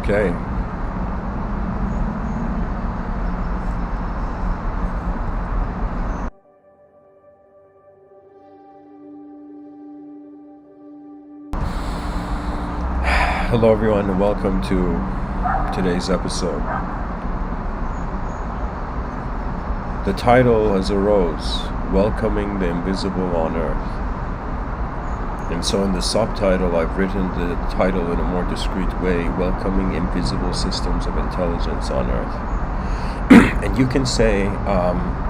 Okay. Hello everyone and welcome to today's episode. The title has arose, Welcoming the Invisible on Earth. And so in the subtitle I've written the title in a more discreet way, Welcoming Invisible Systems of Intelligence on Earth. And you can say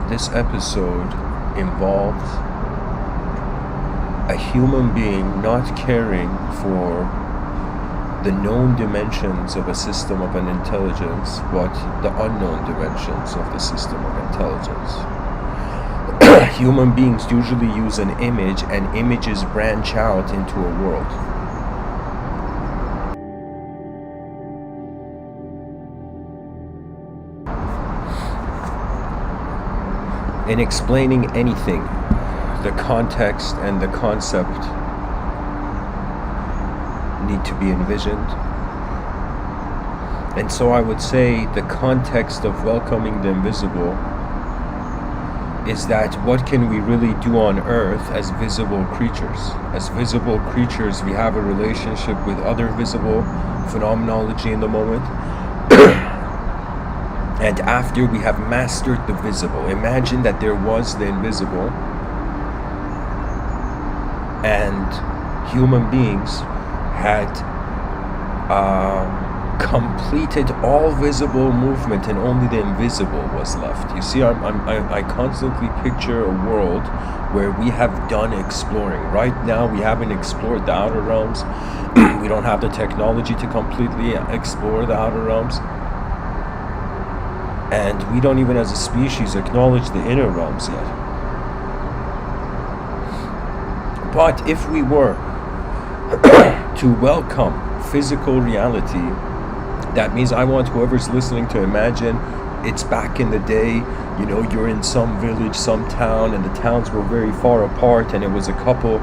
this episode involves a human being not caring for the known dimensions of a system of an intelligence, but the unknown dimensions of the system of intelligence. Human beings usually use an image, and images branch out into a world. In explaining anything, the context and the concept need to be envisioned. And so I would say the context of welcoming the invisible is that what can we really do on Earth as visible creatures? As visible creatures, we have a relationship with other visible phenomenology in the moment. And after we have mastered the visible, imagine that there was the invisible, and human beings had completed all visible movement and only the invisible was left. You see, I constantly picture a world where we have done exploring. Right now we haven't explored the outer realms. We don't have the technology to completely explore the outer realms, and we don't even as a species acknowledge the inner realms yet. But if we were to welcome physical reality, that means I want whoever's listening to imagine it's back in the day, you know, you're in some village, some town, and the towns were very far apart, and it was a couple,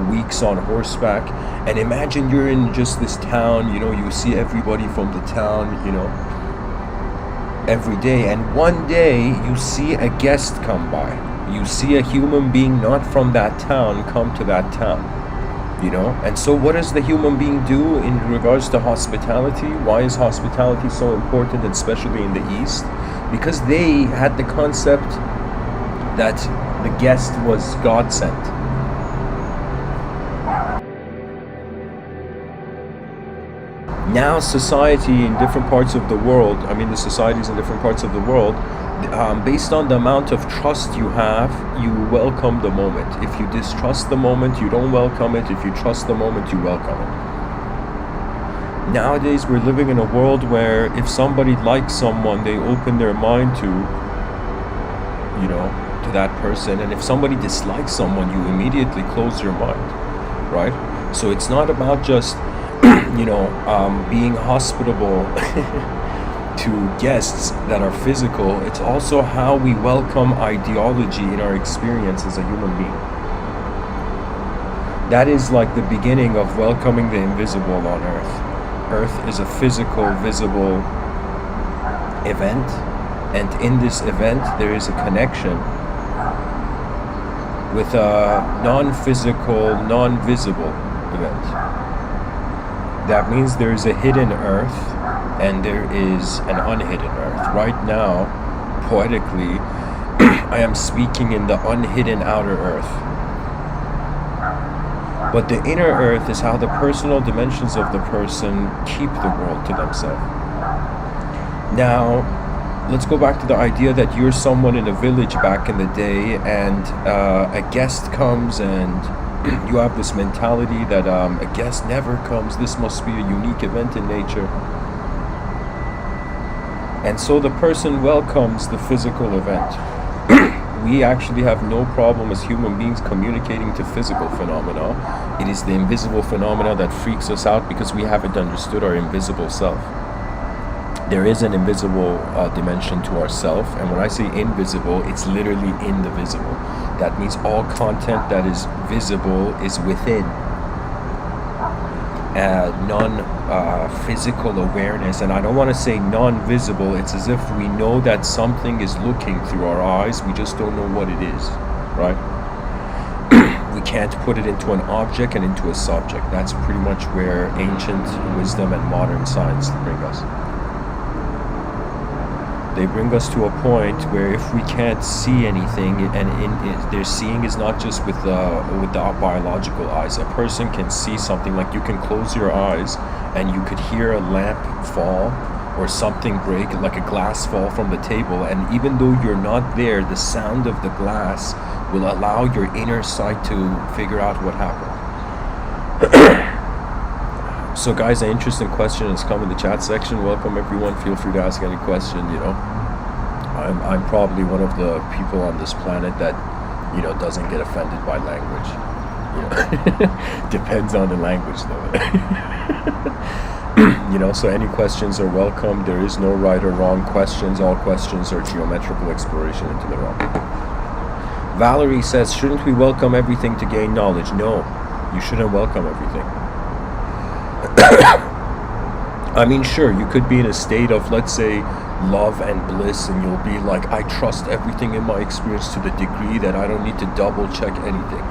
weeks on horseback. And imagine you're in just this town, you see everybody from the town, every day, and one day you see a guest come by. You see a human being not from that town come to that town. And so what does the human being do in regards to hospitality? Why is hospitality so important, especially in the East? Because they had the concept that the guest was God sent. Now society in different parts of the world, the societies in different parts of the world, based on the amount of trust you have, you welcome the moment. If you distrust the moment, you don't welcome it. If you trust the moment, you welcome it. Nowadays, we're living in a world where if somebody likes someone, they open their mind to that person. And if somebody dislikes someone, you immediately close your mind, right? So it's not about just, being hospitable to guests that are physical. It's also how we welcome ideology in our experience as a human being. That is like the beginning of welcoming the invisible on Earth. Earth is a physical, visible event, and in this event there is a connection with a non-physical, non-visible event. That means there is a hidden Earth and there is an unhidden Earth. Right now, poetically, I am speaking in the unhidden outer Earth. But the inner Earth is how the personal dimensions of the person keep the world to themselves. Now, let's go back to the idea that you're someone in a village back in the day, and a guest comes, and you have this mentality that a guest never comes. This must be a unique event in nature. And so the person welcomes the physical event. We actually have no problem as human beings communicating to physical phenomena. It is the invisible phenomena that freaks us out because we haven't understood our invisible self. There is an invisible dimension to ourself, and when I say invisible, it's literally in the visible. That means all content that is visible is within. None physical awareness, and I don't want to say non-visible. It's as if we know that something is looking through our eyes, we just don't know what it is, right? We can't put it into an object and into a subject. That's pretty much where ancient wisdom and modern science bring us. They bring us to a point where if we can't see anything, and their seeing is not just with the biological eyes. A person can see something, like you can close your eyes and you could hear a lamp fall or something break, like a glass fall from the table, and even though you're not there, the sound of the glass will allow your inner sight to figure out what happened. So guys, an interesting question has come in the chat section. Welcome everyone, feel free to ask any question. I'm probably one of the people on this planet that doesn't get offended by language. Depends on the language though. So any questions are welcome. There is no right or wrong questions. All questions are geometrical exploration into the realm. Valerie says, shouldn't we welcome everything to gain knowledge? No, you shouldn't welcome everything. I mean, sure, you could be in a state of, let's say, love and bliss, and you'll be like, I trust everything in my experience to the degree that I don't need to double check anything.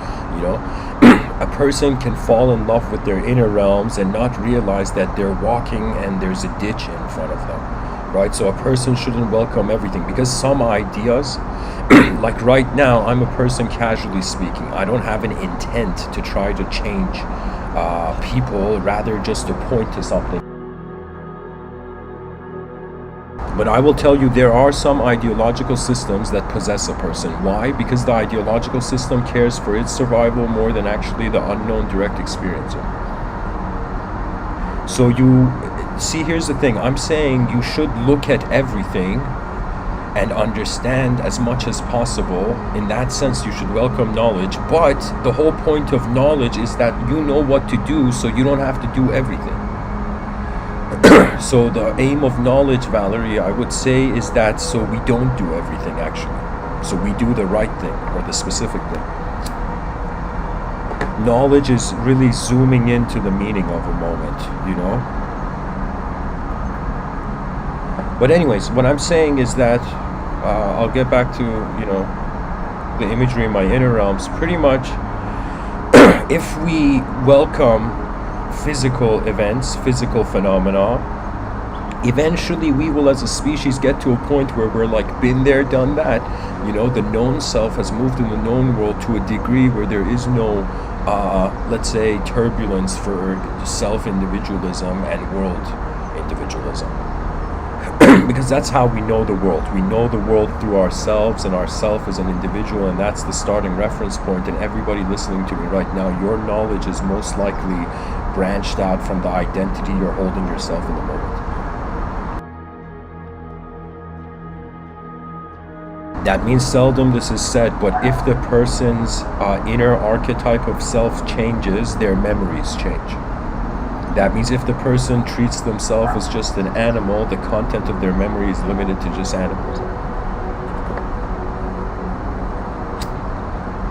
A person can fall in love with their inner realms and not realize that they're walking and there's a ditch in front of them, right? So a person shouldn't welcome everything, because some ideas, like right now, I'm a person casually speaking. I don't have an intent to try to change people, rather just to point to something. But I will tell you, there are some ideological systems that possess a person. Why? Because the ideological system cares for its survival more than actually the unknown direct experiencer. So you see, here's the thing. I'm saying you should look at everything and understand as much as possible. In that sense, you should welcome knowledge. But the whole point of knowledge is that you know what to do, so you don't have to do everything. So the aim of knowledge, Valerie, I would say, is that so we don't do everything, actually. So we do the right thing, or the specific thing. Knowledge is really zooming into the meaning of a moment, But anyways, what I'm saying is that, I'll get back to, the imagery in my inner realms. Pretty much, if we welcome physical events, physical phenomena, eventually we will as a species get to a point where we're like, been there, done that. The known self has moved in the known world to a degree where there is no, let's say, turbulence for self-individualism and world individualism. Because that's how we know the world. We know the world through ourselves, and ourself as an individual, and that's the starting reference point. And everybody listening to me right now, your knowledge is most likely branched out from the identity you're holding yourself in the moment. That means seldom this is said, but if the person's inner archetype of self changes, their memories change. That means if the person treats themselves as just an animal, the content of their memory is limited to just animals.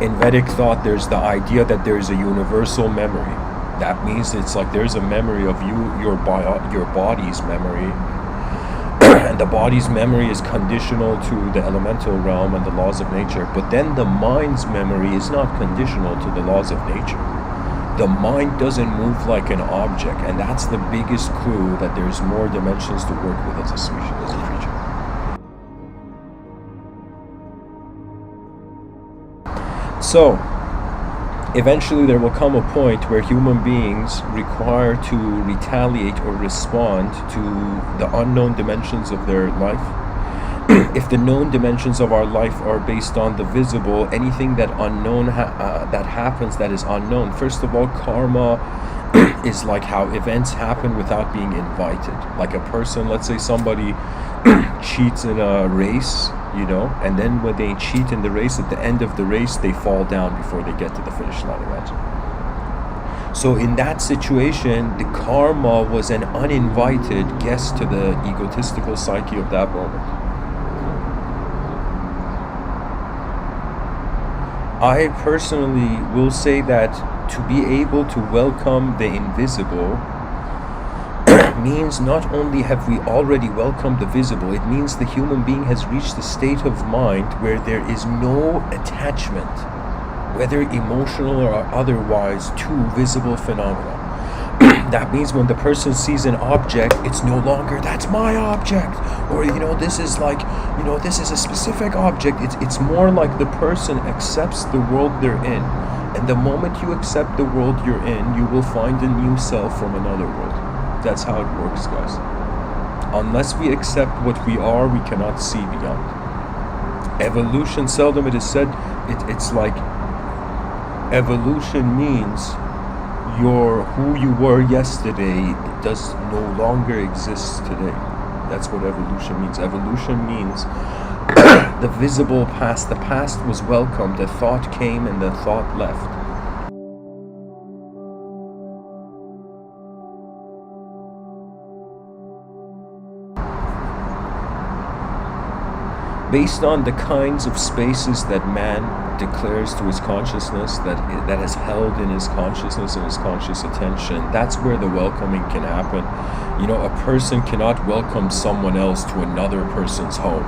In Vedic thought, there's the idea that there's a universal memory. That means it's like there's a memory of your body's memory, and the body's memory is conditional to the elemental realm and the laws of nature. But then the mind's memory is not conditional to the laws of nature. The mind doesn't move like an object, and that's the biggest clue that there's more dimensions to work with as a species, as a creature. So, eventually there will come a point where human beings require to retaliate or respond to the unknown dimensions of their life. If the known dimensions of our life are based on the visible, anything that that happens that is unknown. First of all, karma is like how events happen without being invited. Like a person, let's say somebody cheats in a race, and then when they cheat in the race, at the end of the race, they fall down before they get to the finish line, imagine. So in that situation, the karma was an uninvited guest to the egotistical psyche of that moment. I personally will say that to be able to welcome the invisible, means not only have we already welcomed the visible, it means the human being has reached a state of mind where there is no attachment, whether emotional or otherwise, to visible phenomena. That means when the person sees an object, it's no longer, that's my object, or this is like, this is a specific object. It's more like the person accepts the world they're in, and the moment you accept the world you're in, you will find a new self from another world. That's how it works, guys. Unless we accept what we are, we cannot see beyond. Evolution, seldom it is said, it's like evolution means who you were yesterday does no longer exist today. That's what evolution means. Evolution means the visible past. The past was welcomed, the thought came and the thought left. Based on the kinds of spaces that man declares to his consciousness, that is held in his consciousness and his conscious attention, that's where the welcoming can happen. A person cannot welcome someone else to another person's home.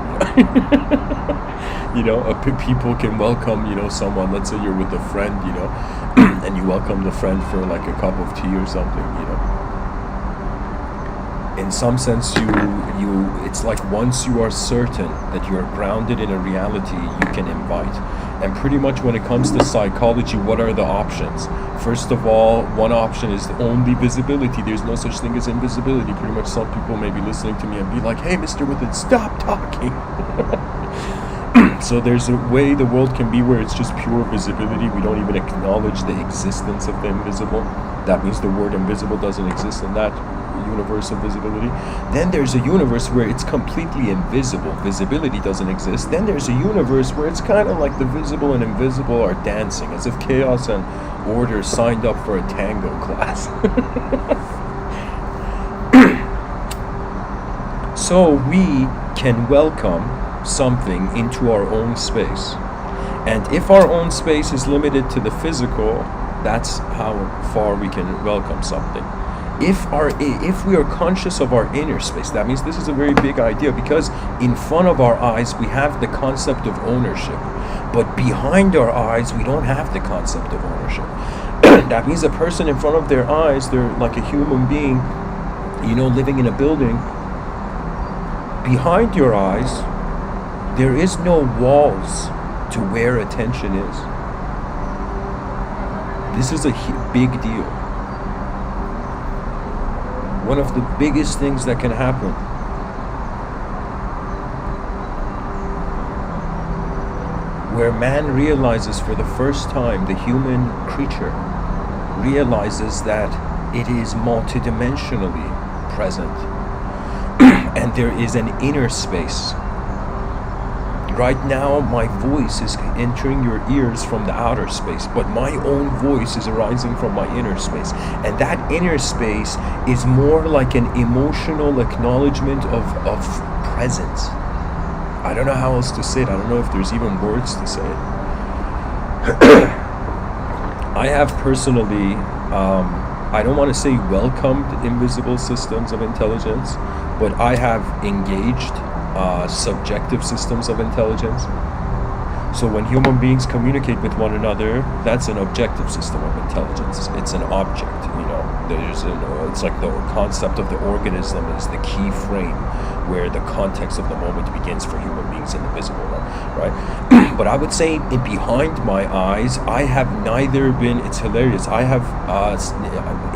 People can welcome, someone, let's say you're with a friend, and you welcome the friend for like a cup of tea or something, In some sense, it's like once you are certain that you are grounded in a reality, you can invite. And pretty much when it comes to psychology, what are the options? First of all, one option is only visibility. There's no such thing as invisibility. Pretty much some people may be listening to me and be like, hey, Mr.Within, stop talking. So there's a way the world can be where it's just pure visibility. We don't even acknowledge the existence of the invisible. That means the word invisible doesn't exist in that universe of visibility. Then there's a universe where it's completely invisible. Visibility doesn't exist. Then there's a universe where it's kind of like the visible and invisible are dancing, as if chaos and order signed up for a tango class. So we can welcome something into our own space. And if our own space is limited to the physical, that's how far we can welcome something. If we are conscious of our inner space, that means this is a very big idea, because in front of our eyes we have the concept of ownership, but behind our eyes we don't have the concept of ownership. That means a person in front of their eyes, they're like a human being, living in a building. Behind your eyes, there is no walls to where attention is. This is a big deal. One of the biggest things that can happen. Where man realizes for the first time, the human creature realizes that it is multidimensionally present. And there is an inner space. Right now, my voice is entering your ears from the outer space, but my own voice is arising from my inner space. And that inner space is more like an emotional acknowledgement of presence. I don't know how else to say it. I don't know if there's even words to say it. I have personally, I don't want to say welcomed invisible systems of intelligence, but I have engaged subjective systems of intelligence. So when human beings communicate with one another, that's an objective system of intelligence. It's an object, it's like the concept of the organism is the key frame where the context of the moment begins for human beings in the visible realm, right? But I would say behind my eyes, I have neither been, it's hilarious, I have,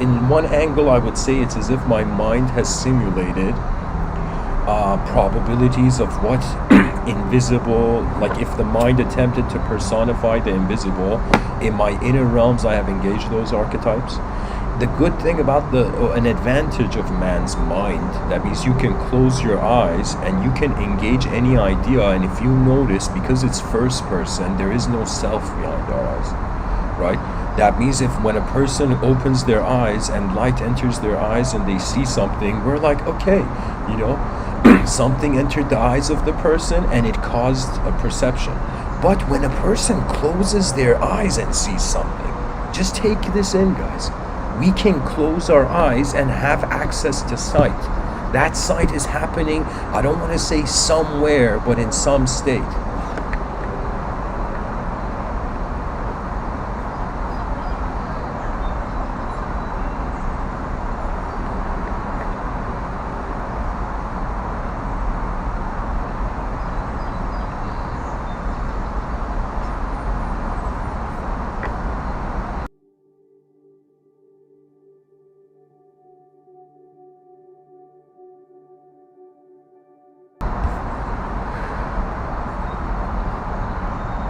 in one angle I would say it's as if my mind has simulated probabilities of what invisible, like if the mind attempted to personify the invisible, in my inner realms I have engaged those archetypes. The good thing about an advantage of man's mind, that means you can close your eyes and you can engage any idea, and if you notice, because it's first person, there is no self behind our eyes, right? That means if when a person opens their eyes and light enters their eyes and they see something, we're like, okay, something entered the eyes of the person and it caused a perception. But when a person closes their eyes and sees something, just take this in, guys. we can close our eyes and have access to sight. That sight is happening, I don't want to say somewhere, but in some state.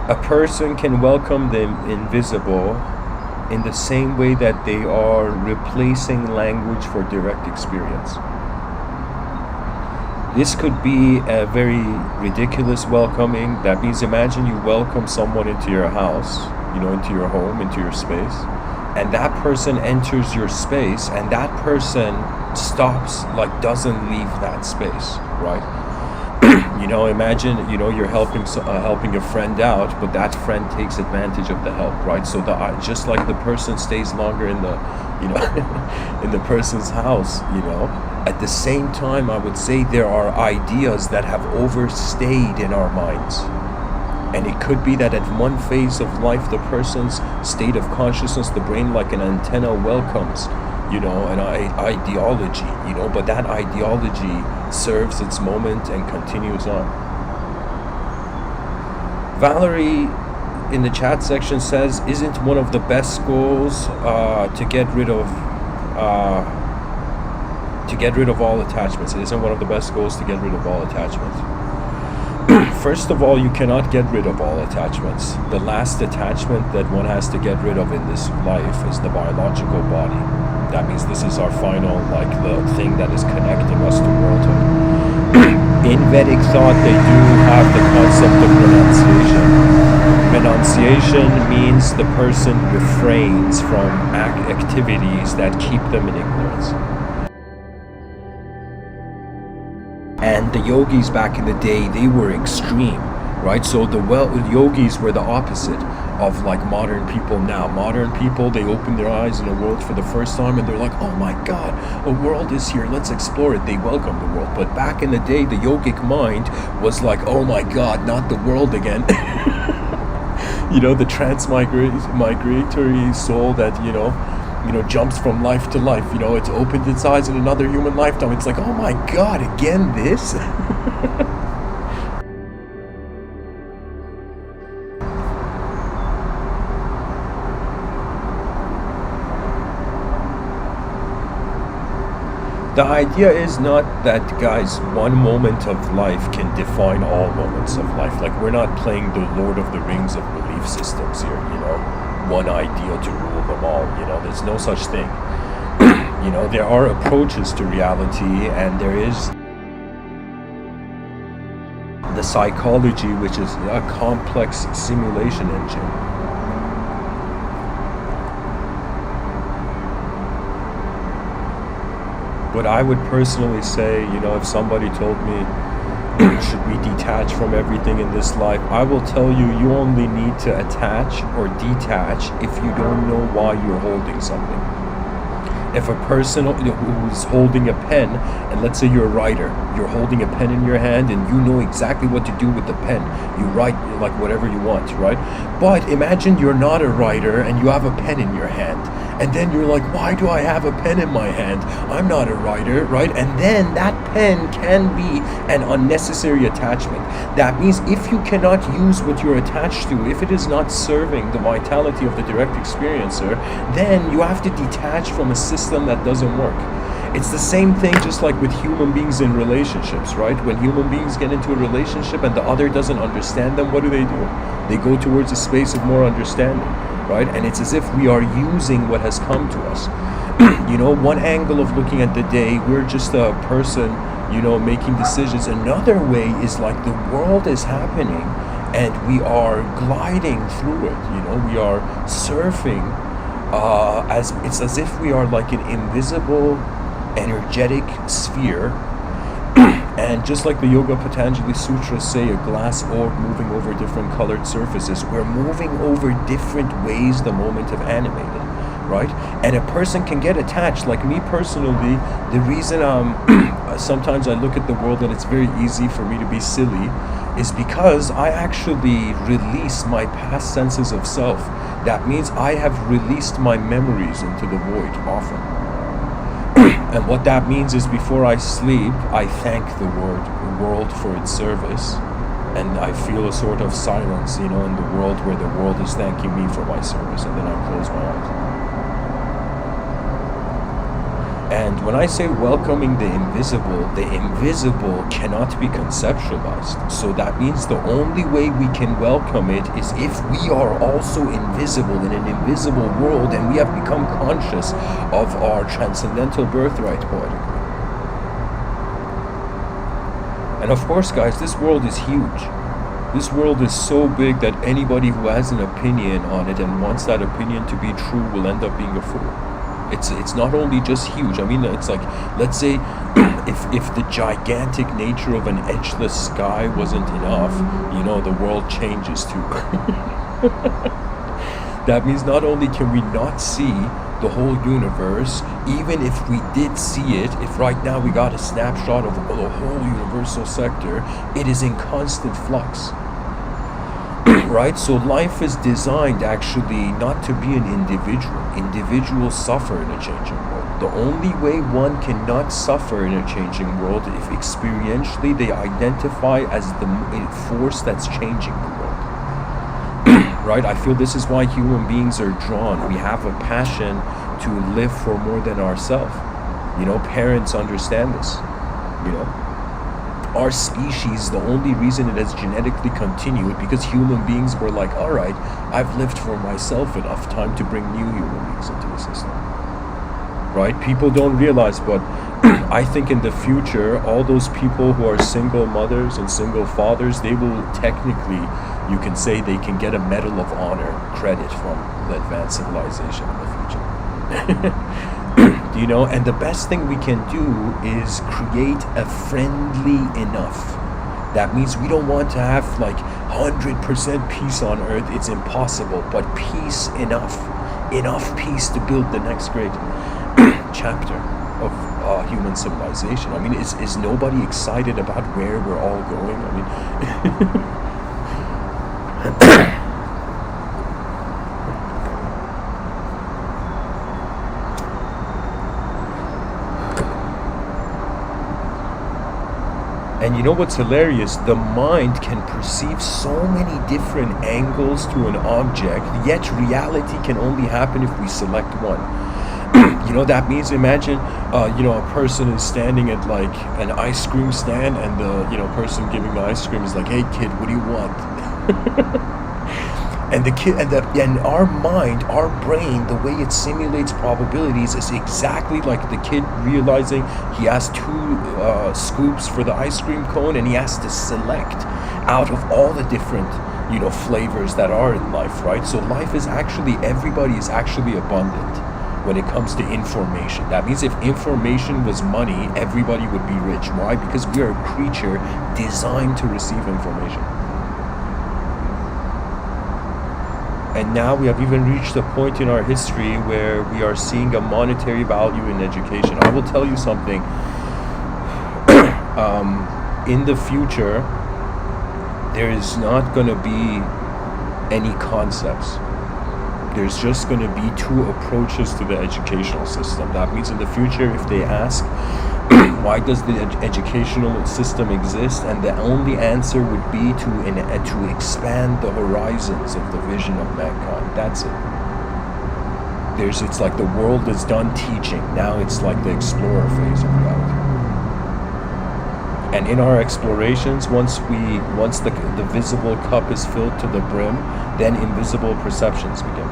A person can welcome the invisible in the same way that they are replacing language for direct experience. This could be a very ridiculous welcoming. That means imagine you welcome someone into your house, into your home, into your space, and that person enters your space, and that person stops, doesn't leave that space, right? Imagine, you're helping a friend out, but that friend takes advantage of the help, right? So just like the person stays longer in the, in the person's house, at the same time, I would say there are ideas that have overstayed in our minds. And it could be that at one phase of life, the person's state of consciousness, the brain like an antenna welcomes, an ideology, but that ideology serves its moment and continues on. Valerie in the chat section says, isn't one of the best goals to get rid of all attachments? It isn't one of the best goals to get rid of all attachments. First of all, you cannot get rid of all attachments. The last attachment that one has to get rid of in this life is the biological body. That means this is our final, the thing that is connecting us to worldhood. In Vedic thought, they do have the concept of renunciation. Renunciation means the person refrains from activities that keep them in ignorance. And the yogis back in the day, they were extreme, right? So the yogis were the opposite of modern people now. Modern people, they open their eyes in a world for the first time and they're like, oh my God, a world is here, let's explore it. They welcome the world. But back in the day, the yogic mind was like, oh my God, not the world again. The transmigratory soul that, jumps from life to life. It's opened its eyes in another human lifetime. It's like, oh my God, again this? The idea is not that, guys, one moment of life can define all moments of life. We're not playing the Lord of the Rings of belief systems here, one ideal to rule them all. There's no such thing. There are approaches to reality, and there is the psychology, which is a complex simulation engine. But I would personally say, if somebody told me, should we detach from everything in this life? I will tell you, you only need to attach or detach if you don't know why you're holding something. If a person who's holding a pen, and let's say you're a writer, you're holding a pen in your hand and you know exactly what to do with the pen. You write whatever you want, right? But imagine you're not a writer and you have a pen in your hand. And then you're like, why do I have a pen in my hand? I'm not a writer, right? And then that pen can be an unnecessary attachment. That means if you cannot use what you're attached to, if it is not serving the vitality of the direct experiencer, then you have to detach from a system that doesn't work. It's the same thing just like with human beings in relationships, right? When human beings get into a relationship and the other doesn't understand them, what do? They go towards a space of more understanding, right? And it's as if we are using what has come to us. One angle of looking at the day, we're just a person, making decisions. Another way is the world is happening and we are gliding through it, we are surfing, it's as if we are an invisible energetic sphere. And just like the Yoga Patanjali Sutras say, a glass orb moving over different colored surfaces, we're moving over different ways the moment of animated. right? And a person can get attached. Like me personally, the reason sometimes I look at the world and it's very easy for me to be silly is because I actually release my past senses of self. That means I have released my memories into the void often. And what that means is before I sleep, I thank the world for its service. And I feel a sort of silence, in the world where the world is thanking me for my service. And then I close my eyes. And when I say welcoming the invisible cannot be conceptualized. So that means the only way we can welcome it is if we are also invisible in an invisible world and we have become conscious of our transcendental birthright poetically. And of course, guys, this world is huge. This world is so big that anybody who has an opinion on it and wants that opinion to be true will end up being a fool. It's not only just huge. I mean, it's like, let's say, if the gigantic nature of an edgeless sky wasn't enough, the world changes too. That means not only can we not see the whole universe, even if we did see it, if right now we got a snapshot of the whole universal sector, it is in constant flux. Right? So life is designed actually not to be an individual. Individuals suffer in a changing world. The only way one cannot suffer in a changing world if experientially they identify as the force that's changing the world. Right? I feel this is why human beings are drawn. We have a passion to live for more than ourselves. Parents understand this. Our species, the only reason it has genetically continued because human beings were like, all right, I've lived for myself enough, time to bring new human beings into the system. Right? People don't realize, but I think in the future, all those people who are single mothers and single fathers, they will technically, you can say they can get a Medal of Honor credit from the advanced civilization in the future. And the best thing we can do is create a friendly enough. That means we don't want to have like 100% peace on earth. It's impossible, but peace enough peace to build the next great chapter of human civilization. I mean, is nobody excited about where we're all going? I mean, and you know what's hilarious? The mind can perceive so many different angles to an object, yet reality can only happen if we select one. That means imagine, a person is standing at like an ice cream stand and the, person giving the ice cream is like, hey kid, what do you want? And the kid, and our mind, our brain, the way it simulates probabilities is exactly like the kid realizing he has 2 scoops for the ice cream cone and he has to select out of all the different, flavors that are in life, right? So life is actually, everybody is actually abundant when it comes to information. That means if information was money, everybody would be rich. Why? Because we are a creature designed to receive information. And now we have even reached a point in our history where we are seeing a monetary value in education. I will tell you something. In the future, there is not going to be any concepts. There's just going to be 2 approaches to the educational system. That means in the future, if they ask, why does the educational system exist? And the only answer would be to expand the horizons of the vision of mankind. That's it. It's like the world is done teaching. Now it's like the explorer phase of reality. And in our explorations, once the visible cup is filled to the brim, then invisible perceptions begin.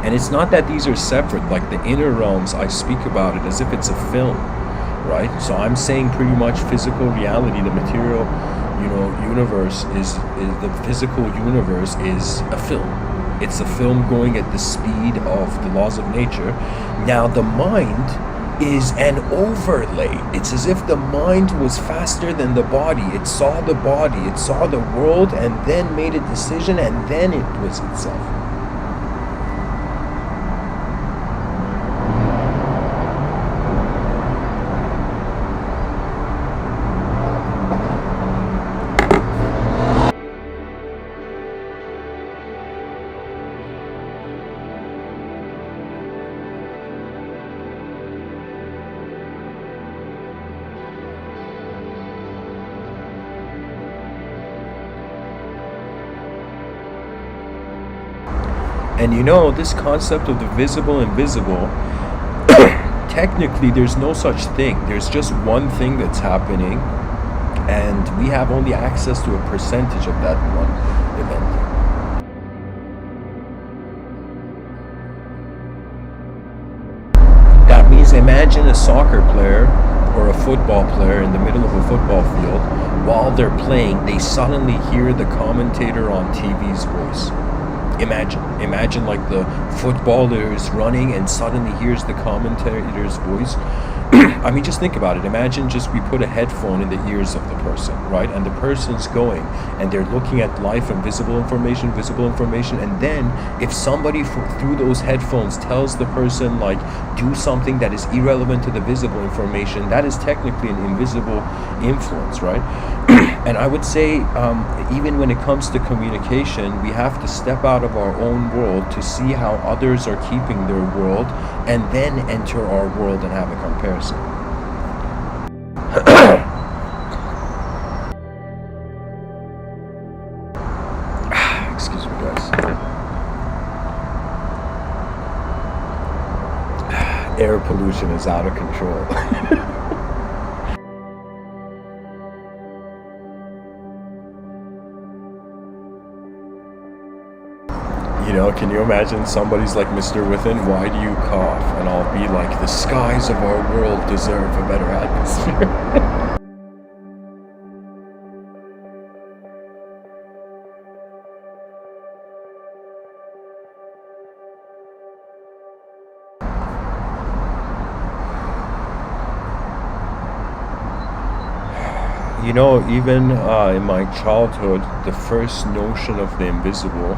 And it's not that these are separate, like the inner realms, I speak about it as if it's a film, right? So I'm saying pretty much physical reality, the material, universe is the physical universe is a film. It's a film going at the speed of the laws of nature. Now the mind is an overlay. It's as if the mind was faster than the body. It saw the body, it saw the world, and then made a decision, and then it was itself. And you know, this concept of the visible invisible, technically there's no such thing. There's just one thing that's happening, and we have only access to a percentage of that one event. That means imagine a soccer player or a football player in the middle of a football field. While they're playing, they suddenly hear the commentator on TV's voice. Imagine like the footballer is running and suddenly hears the commentator's voice. I mean, just think about it. Imagine just we put a headphone in the ears of the person, right? And the person's going and they're looking at life and visible information. And then if somebody through those headphones tells the person, like, do something that is irrelevant to the visible information, that is technically an invisible influence, right? And I would say, even when it comes to communication, we have to step out of our own world to see how others are keeping their world, and then enter our world and have a comparison. Excuse me, guys. Air pollution is out of control. You know, can you imagine somebody's like, Mr.Within, why do you cough? And I'll be like, the skies of our world deserve a better atmosphere. You know, even in my childhood, the first notion of the invisible,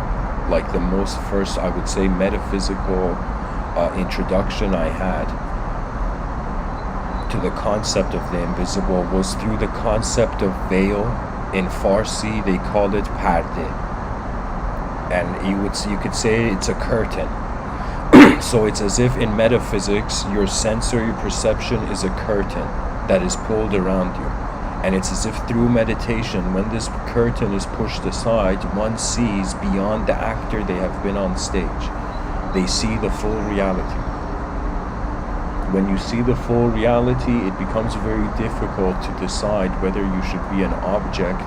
like the most first, I would say, metaphysical introduction I had to the concept of the invisible was through the concept of veil. In Farsi, they call it perde, and you could say it's a curtain. So it's as if in metaphysics, your sensory perception is a curtain that is pulled around you. And it's as if through meditation, when this curtain is pushed aside, one sees beyond the actor they have been on stage. They see the full reality. When you see the full reality, it becomes very difficult to decide whether you should be an object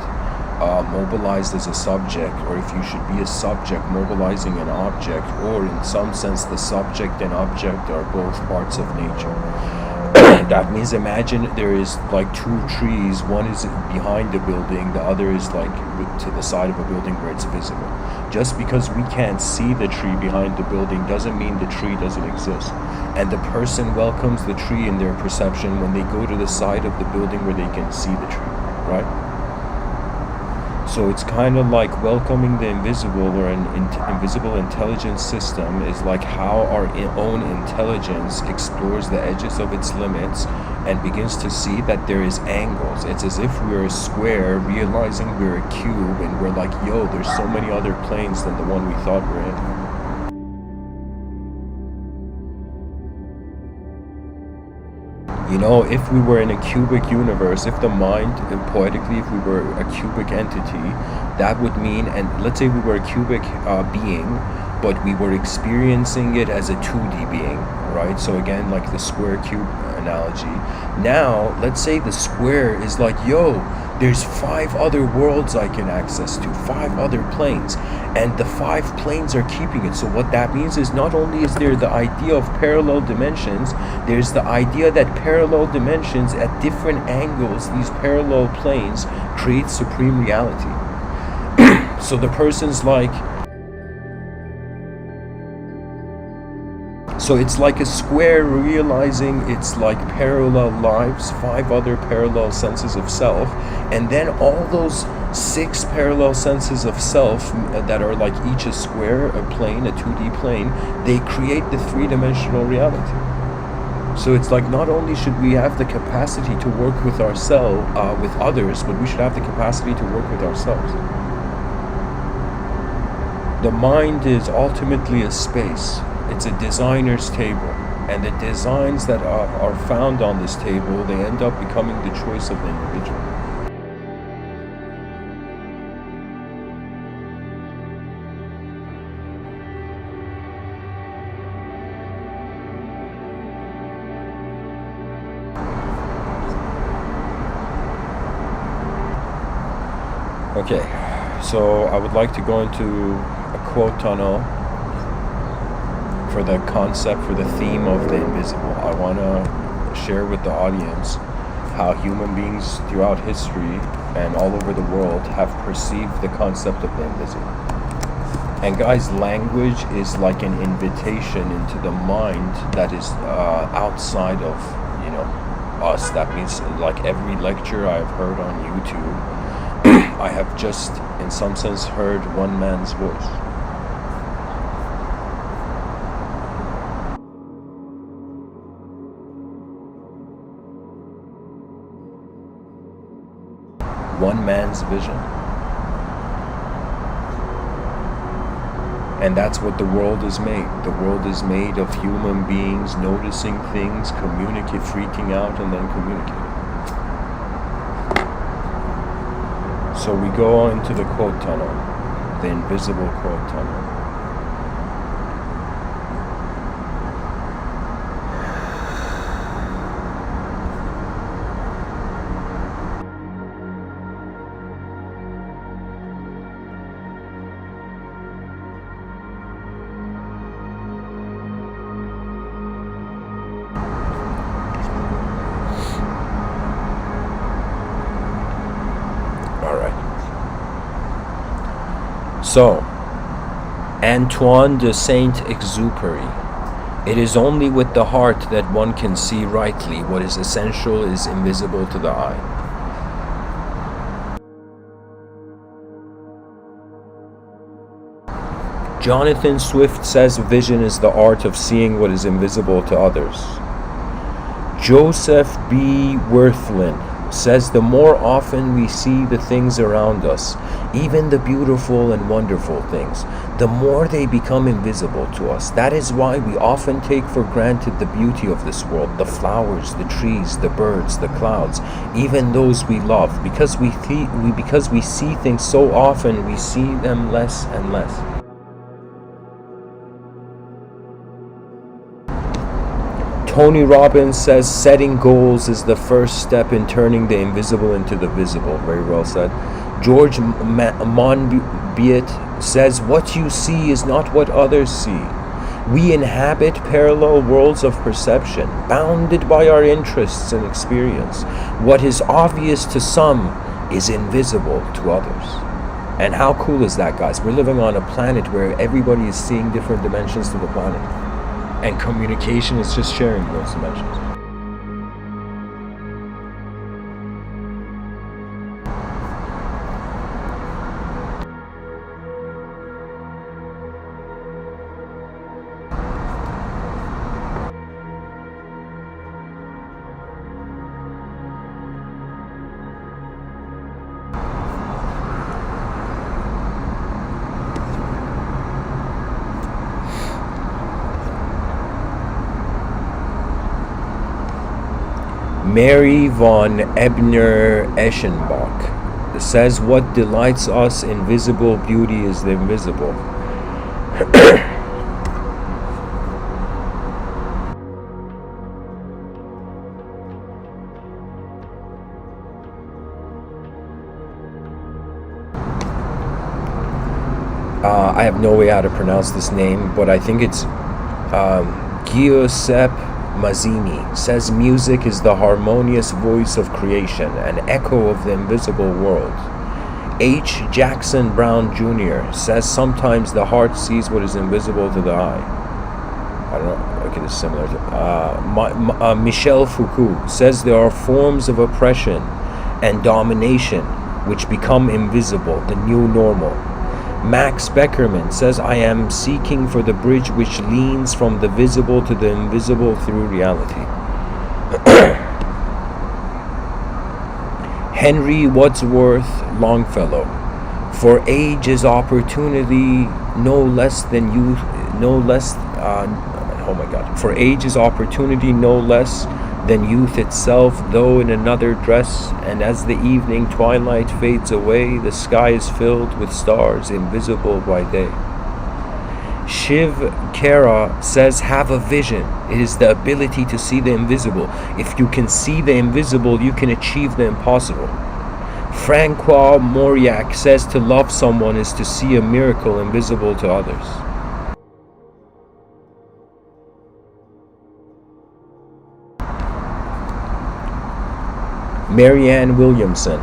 mobilized as a subject, or if you should be a subject mobilizing an object, or in some sense the subject and object are both parts of nature. That means imagine there is like two trees, one is behind the building, the other is like to the side of a building where it's visible. Just because we can't see the tree behind the building doesn't mean the tree doesn't exist. And the person welcomes the tree in their perception when they go to the side of the building where they can see the tree, right? So it's kind of like welcoming the invisible, or an invisible intelligence system is like how our own intelligence explores the edges of its limits and begins to see that there is angles. It's as if we're a square realizing we're a cube, and we're like, yo, there's so many other planes than the one we thought we're in. You know, if we were in a cubic universe, if the mind, poetically, if we were a cubic entity, that would mean, and let's say we were a cubic being, but we were experiencing it as a 2D being, right? So again, like the square cube analogy. Now, let's say the square is like, yo, there's 5 other worlds I can access to, 5 other planes, and the 5 planes are keeping it. So what that means is not only is there the idea of parallel dimensions, there's the idea that parallel dimensions at different angles, these parallel planes, create supreme reality. So the person's like, So it's like a square realizing it's like parallel lives, 5 other parallel senses of self, and then all those 6 parallel senses of self that are like each a square, a plane, a 2D plane, they create the 3-dimensional reality. So it's like not only should we have the capacity to work with ourselves, with others, but we should have the capacity to work with ourselves. The mind is ultimately a space. It's a designer's table, and the designs that are found on this table, they end up becoming the choice of the individual. Okay, so I would like to go into a quote tunnel for the concept, for the theme of the invisible. I want to share with the audience how human beings throughout history and all over the world have perceived the concept of the invisible. And guys, language is like an invitation into the mind that is outside of, us. That means like every lecture I've heard on YouTube, I have just, in some sense, heard one man's voice. One man's vision. And that's what the world is made. The world is made of human beings noticing things, freaking out, and then communicating. So we go into the quote tunnel, the invisible quote tunnel. So, Antoine de Saint-Exupéry, it is only with the heart that one can see rightly what is essential is invisible to the eye. Jonathan Swift says vision is the art of seeing what is invisible to others. Joseph B. Worthlin says the more often we see the things around us, even the beautiful and wonderful things, the more they become invisible to us. That is why we often take for granted the beauty of this world, the flowers, the trees, the birds, the clouds, even those we love. Because we see things so often, we see them less and less. Tony Robbins says setting goals is the first step in turning the invisible into the visible. Very well said. George Monbiot says what you see is not what others see. We inhabit parallel worlds of perception, bounded by our interests and experience. What is obvious to some is invisible to others. And how cool is that, guys? We're living on a planet where everybody is seeing different dimensions to the planet. And communication is just sharing those dimensions. Mary von Ebner-Eschenbach says what delights us in visible beauty is the invisible. I have no way how to pronounce this name, but I think it's Giuseppe Mazzini says music is the harmonious voice of creation, an echo of the invisible world. H. Jackson Brown Jr. says sometimes the heart sees what is invisible to the eye. I don't know. Okay, this is similar to Michel Foucault says there are forms of oppression and domination which become invisible, the new normal. Max Beckerman says, I am seeking for the bridge which leans from the visible to the invisible through reality. Henry Wadsworth Longfellow, for age is opportunity no less than youth, for age is opportunity no less than youth itself, though in another dress, and as the evening twilight fades away, the sky is filled with stars invisible by day. Shiv Khera says, have a vision. It is the ability to see the invisible. If you can see the invisible, you can achieve the impossible. Francois Mauriac says, to love someone is to see a miracle invisible to others. Marianne Williamson,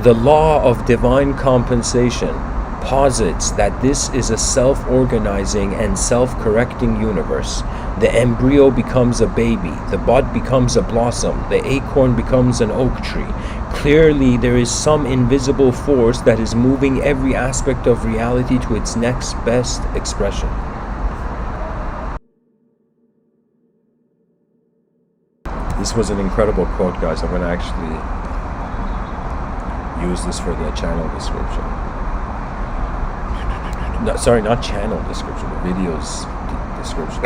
the law of divine compensation posits that this is a self-organizing and self-correcting universe. The embryo becomes a baby, the bud becomes a blossom, the acorn becomes an oak tree. Clearly, there is some invisible force that is moving every aspect of reality to its next best expression. This was an incredible quote, guys. I'm going to actually use this for the channel description. No, sorry, not channel description, the video's description.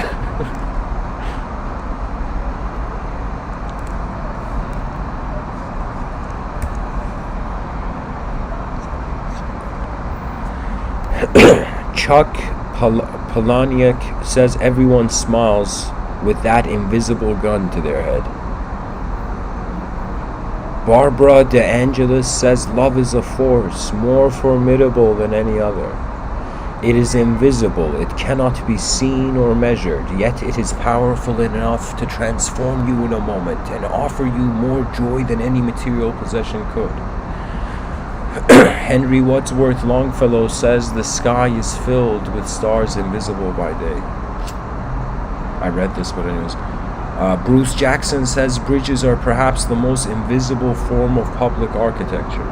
Chuck Palahniuk says everyone smiles with that invisible gun to their head. Barbara De Angelis says love is a force more formidable than any other. It is invisible, it cannot be seen or measured, yet it is powerful enough to transform you in a moment and offer you more joy than any material possession could. Henry Wadsworth Longfellow says the sky is filled with stars invisible by day. I read this, but anyways. Bruce Jackson says bridges are perhaps the most invisible form of public architecture.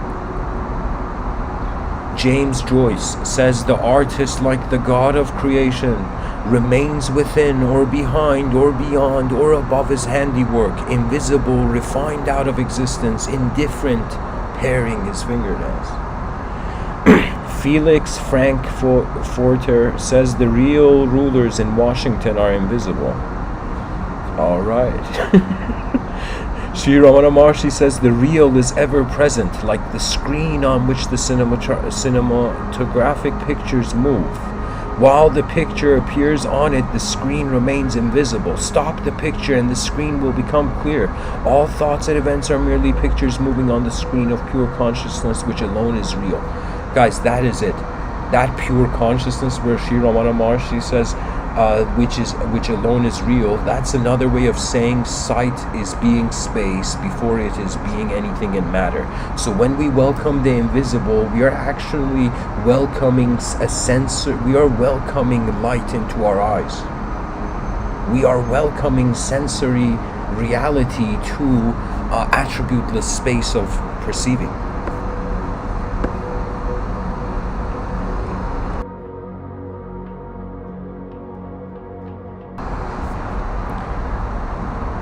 James Joyce says the artist, like the God of creation, remains within or behind or beyond or above his handiwork, invisible, refined out of existence, indifferent, paring his fingernails. Felix Frankfurter says the real rulers in Washington are invisible. All right. Sri Ramana Maharshi says the real is ever present, like the screen on which the cinematographic pictures move. While the picture appears on it, the screen remains invisible. Stop the picture and the screen will become clear. All thoughts and events are merely pictures moving on the screen of pure consciousness, which alone is real. Guys, that is it. That pure consciousness where Sri Ramana Maharshi says, which alone is real, that's another way of saying sight is being space before it is being anything in matter. So when we welcome the invisible, we are actually welcoming we are welcoming light into our eyes. We are welcoming sensory reality to attributeless space of perceiving.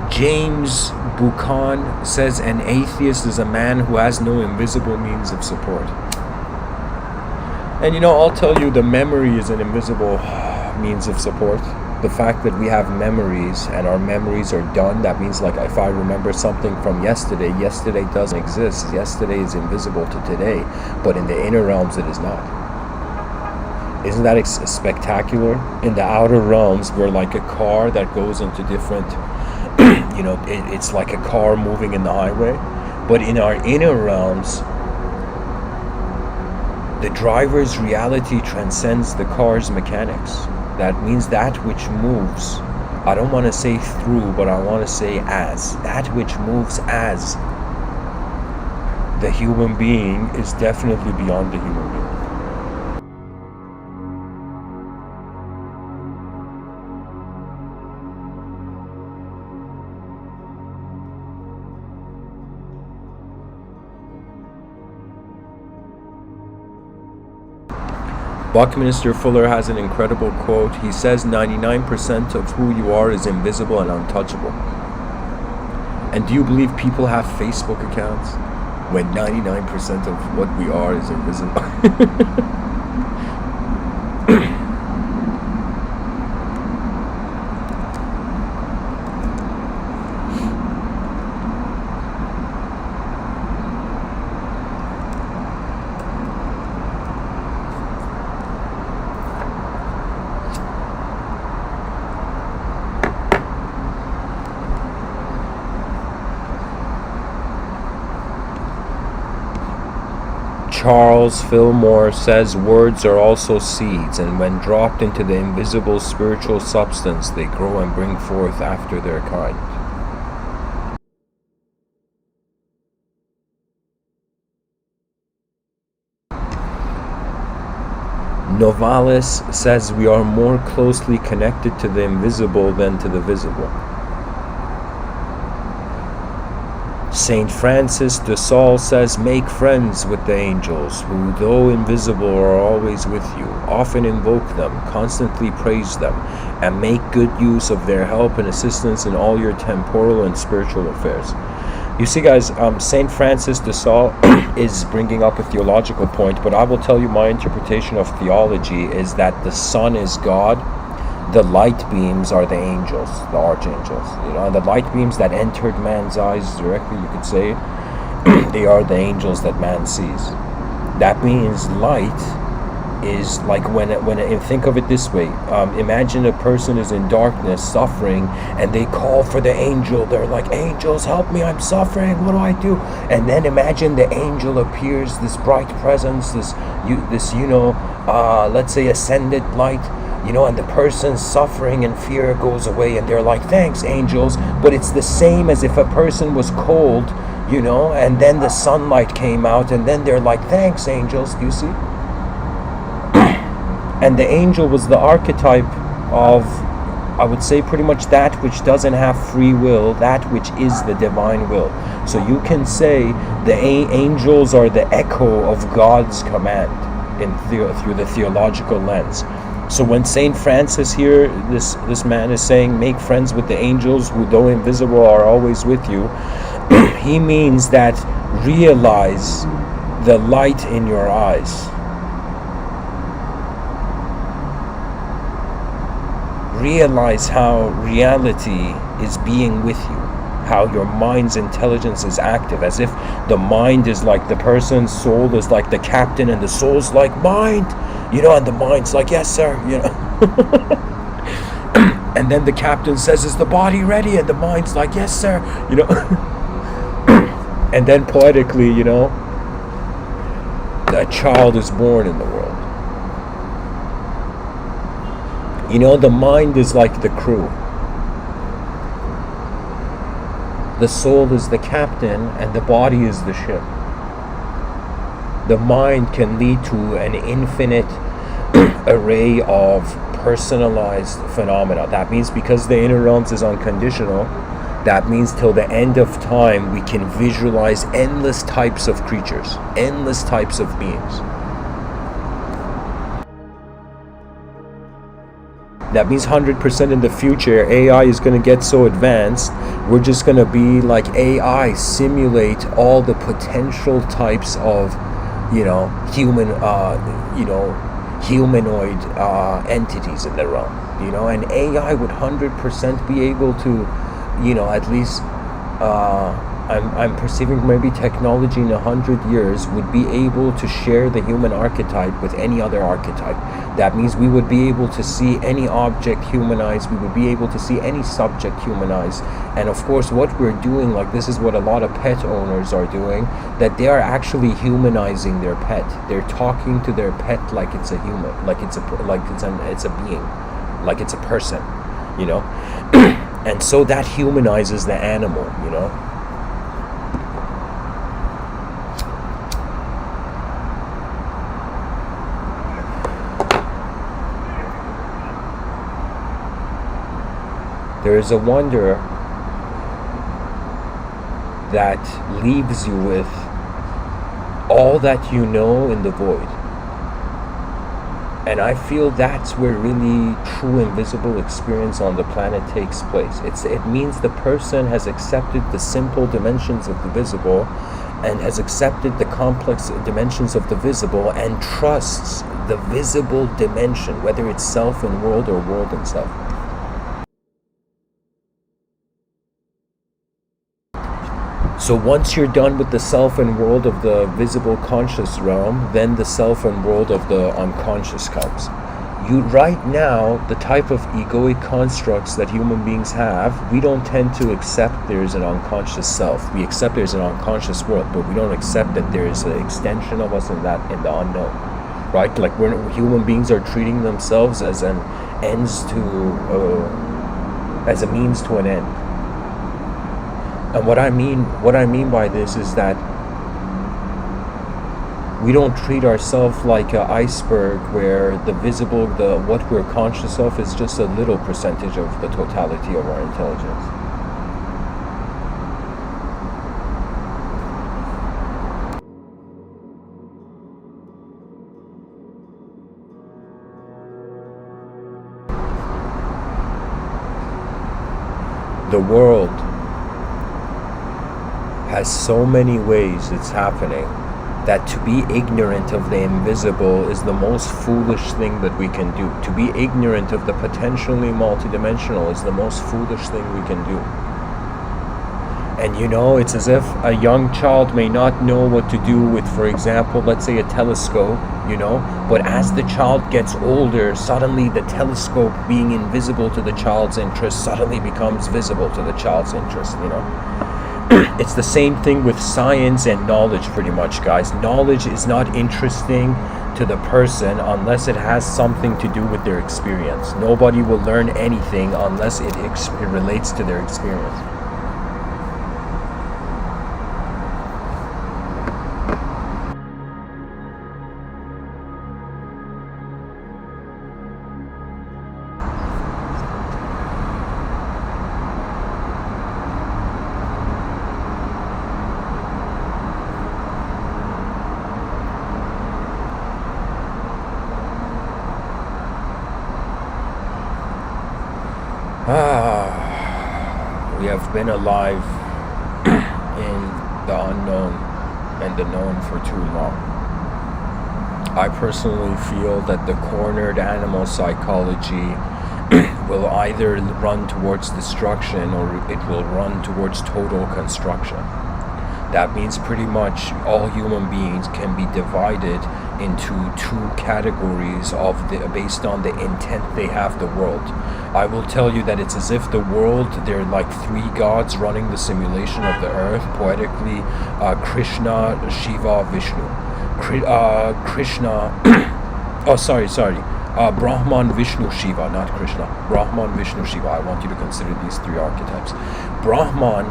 James Buchan says an atheist is a man who has no invisible means of support. And I'll tell you, the memory is an invisible means of support. The fact that we have memories and our memories are done, that means like if I remember something from yesterday doesn't exist. Yesterday is invisible to today, but in the inner realms it is not. Isn't that spectacular? In the outer realms, we're like a car that goes into different it's like a car moving in the highway. But in our inner realms, the driver's reality transcends the car's mechanics. That means that which moves, I don't want to say through, but I want to say as. That which moves as the human being is definitely beyond the human being. Buckminster Fuller has an incredible quote. He says 99% of who you are is invisible and untouchable. And do you believe people have Facebook accounts when 99% of what we are is invisible? Charles Fillmore says words are also seeds, and when dropped into the invisible spiritual substance, they grow and bring forth after their kind. Novalis says we are more closely connected to the invisible than to the visible. Saint Francis de Sales says, make friends with the angels, who, though invisible, are always with you. Often invoke them, constantly praise them, and make good use of their help and assistance in all your temporal and spiritual affairs. You see, guys, Saint Francis de Sales is bringing up a theological point, but I will tell you my interpretation of theology is that the sun is God. The light beams are the angels, the archangels, and the light beams that entered man's eyes directly, you could say, they are the angels that man sees. That means light is like think of it this way. Imagine a person is in darkness, suffering, and they call for the angel. They're like, angels, help me, I'm suffering, what do I do? And then imagine the angel appears, this bright presence, this let's say ascended light, and the person's suffering and fear goes away, and they're like, thanks, angels. But it's the same as if a person was cold, and then the sunlight came out, and then they're like, thanks, angels. Do you see? And the angel was the archetype of, I would say, pretty much that which doesn't have free will, that which is the divine will. So you can say the angels are the echo of God's command through the theological lens. So when Saint Francis here, this man is saying, make friends with the angels, who, though invisible, are always with you, he means that realize the light in your eyes. Realize how reality is being with you, how your mind's intelligence is active, as if the mind is like the person's soul is like the captain, and the soul's like, mind, and the mind's like, yes, sir, And then the captain says, is the body ready? And the mind's like, yes, sir, And then poetically, a child is born in the world. The mind is like the crew. The soul is the captain, and the body is the ship. The mind can lead to an infinite array of personalized phenomena. That means because the inner realms is unconditional, that means till the end of time we can visualize endless types of creatures, endless types of beings. That means 100% in the future, AI is going to get so advanced, we're just going to be like AI, simulate all the potential types of, humanoid entities in the realm, and AI would 100% be able to, at least, I'm perceiving maybe technology in 100 years would be able to share the human archetype with any other archetype. That means we would be able to see any object humanized, we would be able to see any subject humanized. And of course, what we're doing, like this is what a lot of pet owners are doing, that they are actually humanizing their pet. They're talking to their pet like it's a human, like it's a being, like it's a person, and so that humanizes the animal, There is a wonder that leaves you with all that you know in the void. And I feel that's where really true invisible experience on the planet takes place. It means the person has accepted the simple dimensions of the visible and has accepted the complex dimensions of the visible and trusts the visible dimension, whether it's self and world or world and self. So once you're done with the self and world of the visible conscious realm, then the self and world of the unconscious comes. Right now, the type of egoic constructs that human beings have, we don't tend to accept there's an unconscious self. We accept there's an unconscious world, but we don't accept that there's an extension of us in the unknown. Right? Like human beings are treating themselves as as a means to an end. And what I mean by this is that we don't treat ourselves like an iceberg where the visible, what we're conscious of is just a little percentage of the totality of our intelligence. The world has so many ways it's happening that to be ignorant of the invisible is the most foolish thing that we can do. To be ignorant of the potentially multidimensional is the most foolish thing we can do. And it's as if a young child may not know what to do with, for example, let's say a telescope, but as the child gets older, suddenly the telescope being invisible to the child's interest suddenly becomes visible to the child's interest, It's the same thing with science and knowledge, pretty much, guys. Knowledge is not interesting to the person unless it has something to do with their experience. Nobody will learn anything unless it relates to their experience. We have been alive in the unknown and the known for too long. I personally feel that the cornered animal psychology will either run towards destruction or it will run towards total construction. That means pretty much all human beings can be divided into two categories based on the intent they have the world. I will tell you that it's as if the world, they're like three gods running the simulation of the earth, poetically, Krishna, Shiva, Vishnu. Brahman, Vishnu, Shiva, not Krishna. Brahman, Vishnu, Shiva. I want you to consider these three archetypes. Brahman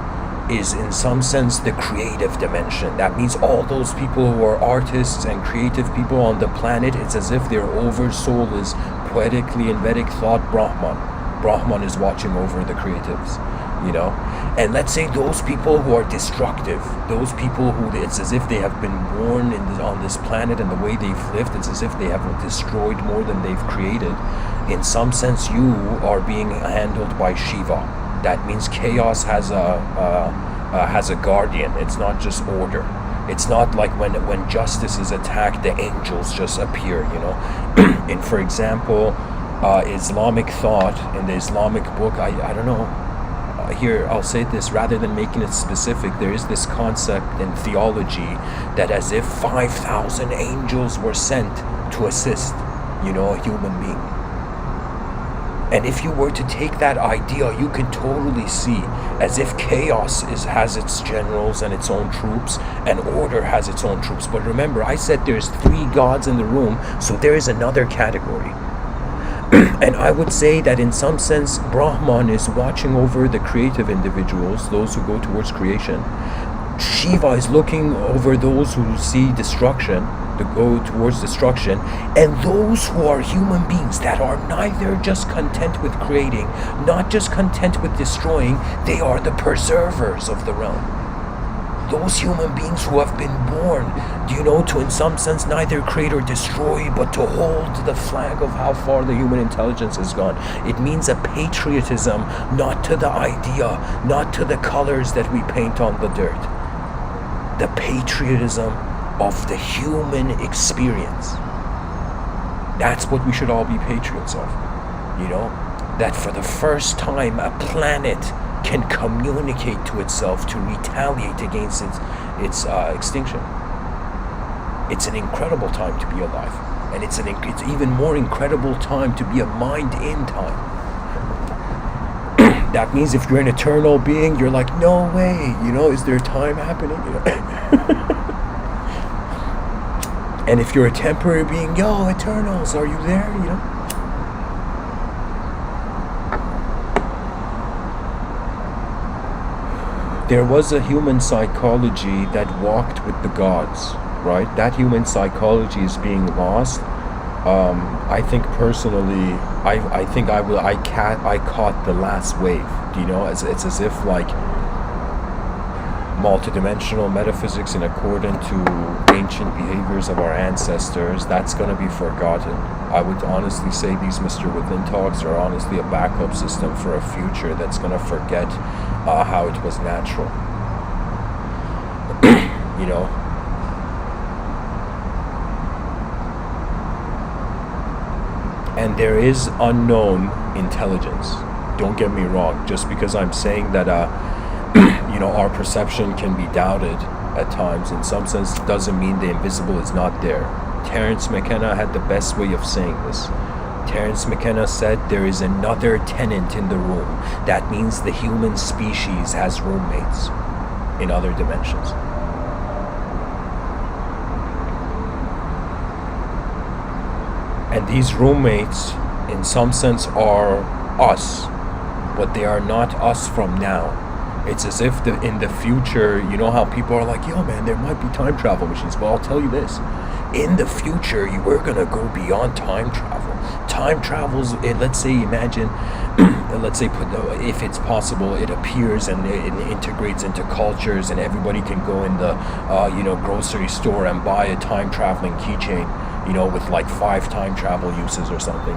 is in some sense the creative dimension. That means all those people who are artists and creative people on the planet, it's as if their oversoul is poetically in Vedic thought Brahman. Brahman is watching over the creatives, And let's say those people who are destructive, those people who it's as if they have been born on this planet and the way they've lived, it's as if they have destroyed more than they've created. In some sense, you are being handled by Shiva. That means chaos has a guardian. It's not just order. It's not like when justice is attacked, the angels just appear, And for example, Islamic thought in the Islamic book, I don't know. Here, I'll say this rather than making it specific. There is this concept in theology that as if 5,000 angels were sent to assist, a human being. And if you were to take that idea, you can totally see as if chaos has its generals and its own troops, and order has its own troops. But remember, I said there's three gods in the room, so there is another category. And I would say that in some sense, Brahman is watching over the creative individuals, those who go towards creation. Shiva is looking over those who see destruction, to go towards destruction, and those who are human beings that are neither just content with creating, not just content with destroying, they are the preservers of the realm. Those human beings who have been born, to in some sense neither create or destroy, but to hold the flag of how far the human intelligence has gone. It means a patriotism, not to the idea, not to the colors that we paint on the dirt. The patriotism of the human experience. That's what we should all be patriots of. That for the first time a planet can communicate to itself to retaliate against its extinction. It's an incredible time to be alive, and it's even more incredible time to be a mind in time. That means if you're an eternal being, you're like, no way, is there time happening? And if you're a temporary being, yo, Eternals, are you there? There was a human psychology that walked with the gods, right? That human psychology is being lost. I think personally, I caught the last wave. It's as if like multidimensional metaphysics in accordance to ancient behaviors of our ancestors, that's going to be forgotten. I would honestly say these Mr.Within talks are honestly a backup system for a future that's going to forget how it was natural. And there is unknown intelligence. Don't get me wrong. Just because I'm saying that our perception can be doubted at times, in some sense, doesn't mean the invisible is not there. Terence McKenna had the best way of saying this. Terence McKenna said there is another tenant in the room. That means the human species has roommates in other dimensions. And these roommates, in some sense, are us, but they are not us from now. It's as if in the future, how people are like, yo man, there might be time travel machines. Well, I'll tell you this. In the future, we're going to go beyond time travel. Time travels, let's say, imagine, if it's possible, it appears and it integrates into cultures, and everybody can go in the, grocery store and buy a time traveling keychain, with like 5 time travel uses or something,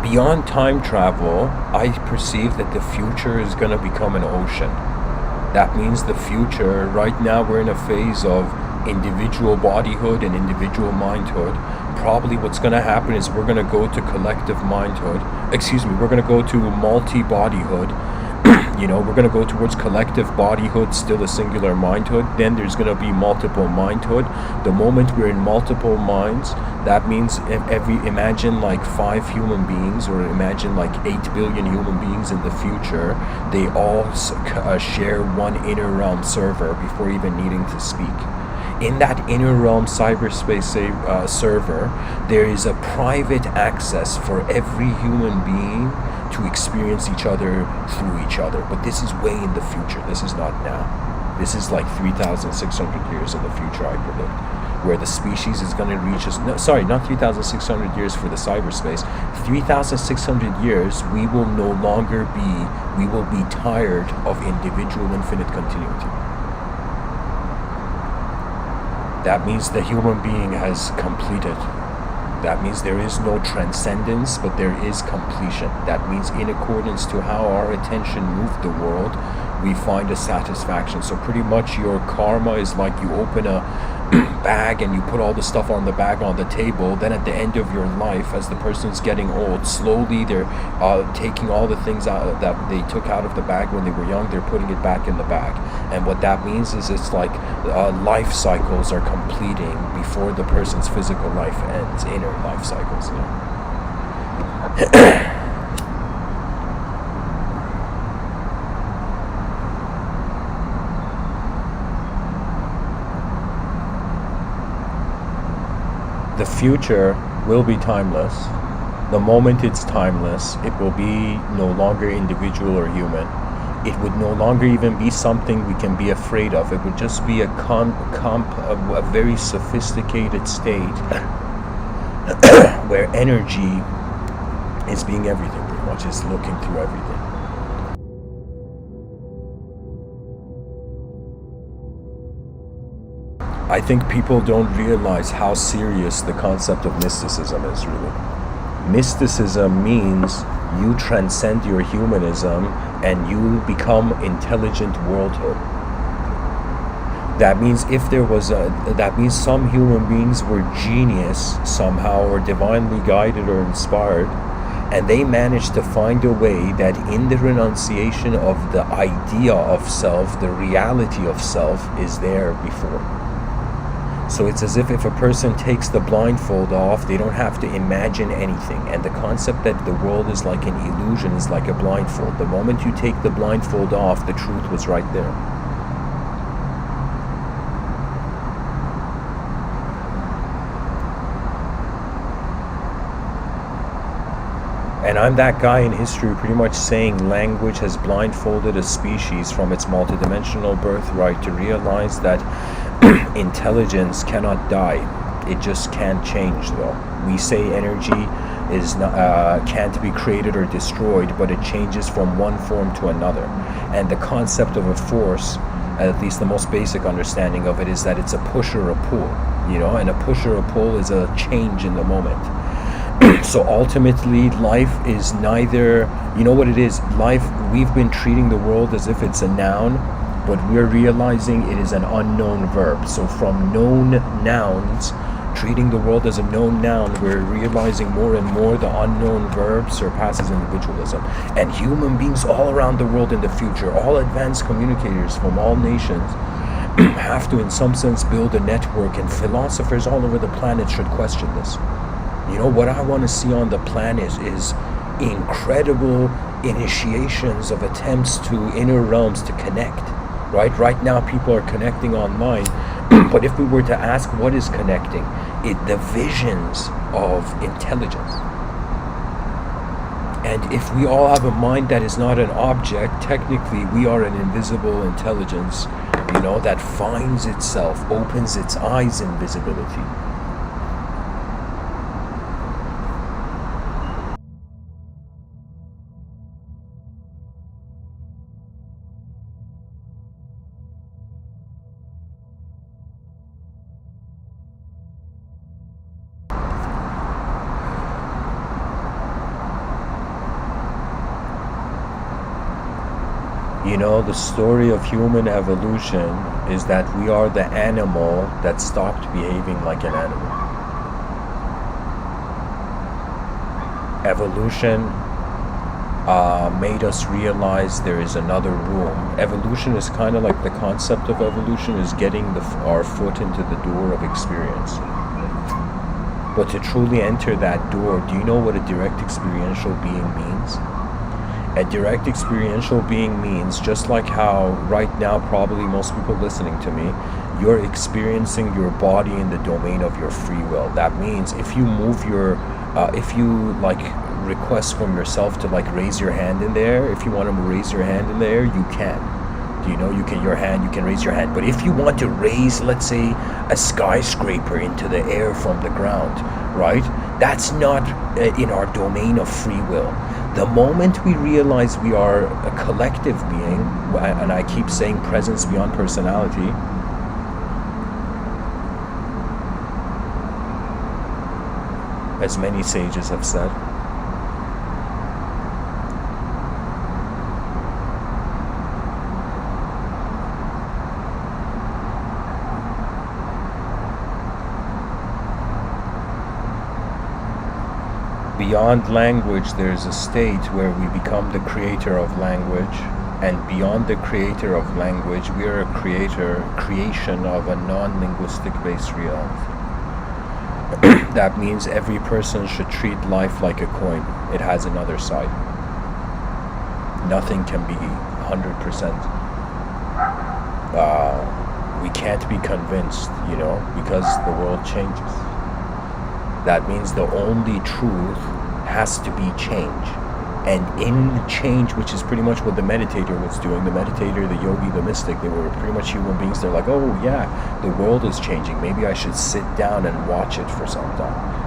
Beyond time travel, I perceive that the future is going to become an ocean. That means the future, right now we're in a phase of individual bodyhood and individual mindhood. Probably what's going to happen is we're going to go to collective mindhood. We're going to go to multi-bodyhood. We're going to go towards collective bodyhood, still a singular mindhood. Then there's going to be multiple mindhood. The moment we're in multiple minds, that means imagine like 5 human beings, or imagine like 8 billion human beings in the future. They all share one inner realm server before even needing to speak. In that inner realm cyberspace server, there is a private access for every human being to experience each other through each other. But this is way in the future. This is not now. This is like 3,600 years in the future, I predict, where the species is going to reach us. No, sorry, not 3,600 years for the cyberspace. 3,600 years, we will be tired of individual infinite continuity. That means the human being has completed. That means there is no transcendence, but there is completion. That means in accordance to how our attention moved the world, we find a satisfaction. So pretty much your karma is like you open a bag and you put all the stuff on the bag on the table. Then at the end of your life, as the person's getting old, slowly they're taking all the things out that they took out of the bag when they were young, they're putting it back in the bag. And what that means is it's like life cycles are completing before the person's physical life ends, inner life cycles. The future will be timeless. The moment it's timeless, it will be no longer individual or human. It would no longer even be something we can be afraid of. It would just be a very sophisticated state where energy is being everything, pretty much, is looking through everything. I think people don't realize how serious the concept of mysticism is, really. Mysticism means you transcend your humanism and you become intelligent worldhood. That means that means some human beings were genius somehow, or divinely guided or inspired, and they managed to find a way that in the renunciation of the idea of self, the reality of self is there before. So it's as if a person takes the blindfold off, they don't have to imagine anything. And the concept that the world is like an illusion is like a blindfold. The moment you take the blindfold off, the truth was right there. And I'm that guy in history pretty much saying language has blindfolded a species from its multidimensional birthright to realize that intelligence cannot die. It just can't change, though. We say energy is can't be created or destroyed, but it changes from one form to another. And the concept of a force, at least the most basic understanding of it, is that it's a push or a pull, and a push or a pull is a change in the moment. So ultimately, life is neither, what it is? Life, we've been treating the world as if it's a noun, but we're realizing it is an unknown verb. So from known nouns, treating the world as a known noun, we're realizing more and more the unknown verb surpasses individualism. And human beings all around the world in the future, all advanced communicators from all nations, have to in some sense build a network, and philosophers all over the planet should question this. What I want to see on the planet is incredible initiations of attempts to inner realms to connect. Right now people are connecting online, but if we were to ask what is connecting, the visions of intelligence. And if we all have a mind that is not an object, technically we are an invisible intelligence, that finds itself, opens its eyes in visibility. The story of human evolution is that we are the animal that stopped behaving like an animal. Evolution made us realize there is another room. Evolution is kind of like the concept of evolution is getting our foot into the door of experience. But to truly enter that door, do you know what a direct experiential being means? A direct experiential being means, just like how right now probably most people listening to me, you're experiencing your body in the domain of your free will. That means if you move if you request from yourself to raise your hand in there, if you want to raise your hand in there, you can. You can raise your hand. But if you want to raise, let's say, a skyscraper into the air from the ground, right? That's not in our domain of free will. The moment we realize we are a collective being, and I keep saying presence beyond personality, as many sages have said, beyond language, there is a state where we become the creator of language, and beyond the creator of language, we are a creation of a non-linguistic based reality. That means every person should treat life like a coin. It has another side. Nothing can be 100%. We can't be convinced, because the world changes. That means the only truth has to be change. And in change, which is pretty much what the meditator was doing, the meditator, the yogi, the mystic, they were pretty much human beings. They're like, oh yeah, the world is changing. Maybe I should sit down and watch it for some time.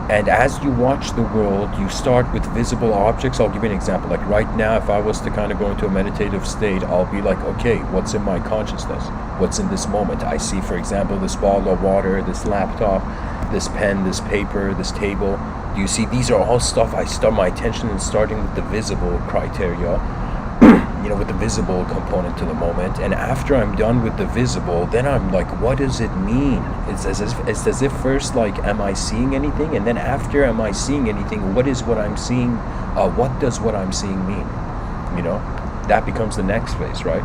And as you watch the world, you start with visible objects. I'll give you an example. Like right now, if I was to kind of go into a meditative state, I'll be like, okay, what's in my consciousness? What's in this moment? I see, for example, this bottle of water, this laptop, this pen, this paper, this table. Do you see? These are all stuff I start my attention in starting with the visible criteria, with the visible component to the moment. And after I'm done with the visible, then I'm like, what does it mean? It's as if first, like, am I seeing anything? And then after, am I seeing anything? What is what I'm seeing? What does what I'm seeing mean? That becomes the next phase, right?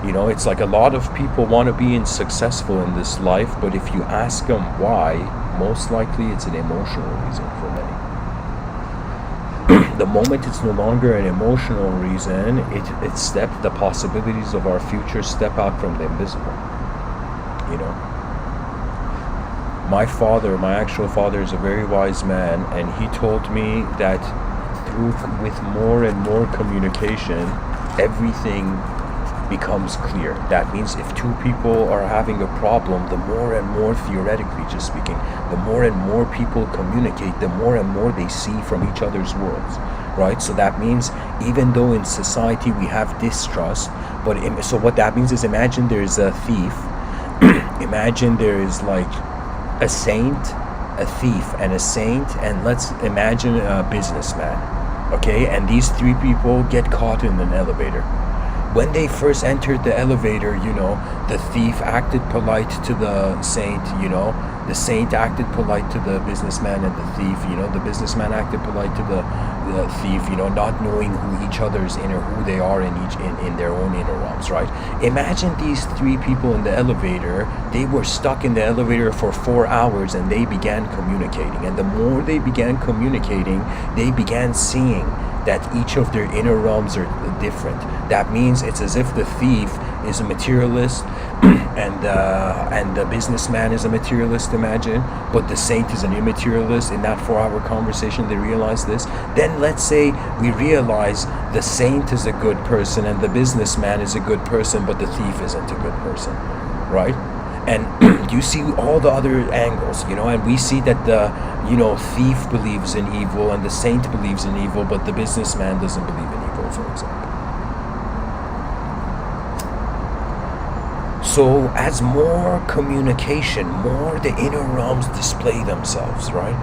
It's like a lot of people want to be successful in this life, but if you ask them why, most likely it's an emotional reason for many. The moment it's no longer an emotional reason, the possibilities of our future step out from the invisible. My actual father is a very wise man, and he told me that with more and more communication, everything becomes clear. That means if two people are having a problem, the more and more, theoretically just speaking, the more and more people communicate, the more and more they see from each other's worlds, right? So that means even though in society we have distrust, so what that means is, imagine there's a thief, imagine there is like a saint, a thief, and a saint, and let's imagine a businessman, okay? And these three people get caught in an elevator. When they first entered the elevator, the thief acted polite to the saint, the saint acted polite to the businessman and the thief, the businessman acted polite to the thief, not knowing who they are in their own inner realms, right? Imagine these three people in the elevator, they were stuck in the elevator for 4 hours and they began communicating. And the more they began communicating, they began seeing that each of their inner realms are different. That means it's as if the thief is a materialist and the businessman is a materialist, imagine, but the saint is an immaterialist. In that 4-hour conversation, they realize this. Then let's say we realize the saint is a good person and the businessman is a good person, but the thief isn't a good person, right? And you see all the other angles, and we see that the, thief believes in evil and the saint believes in evil, but the businessman doesn't believe in evil, for example. So as more communication, more the inner realms display themselves, right?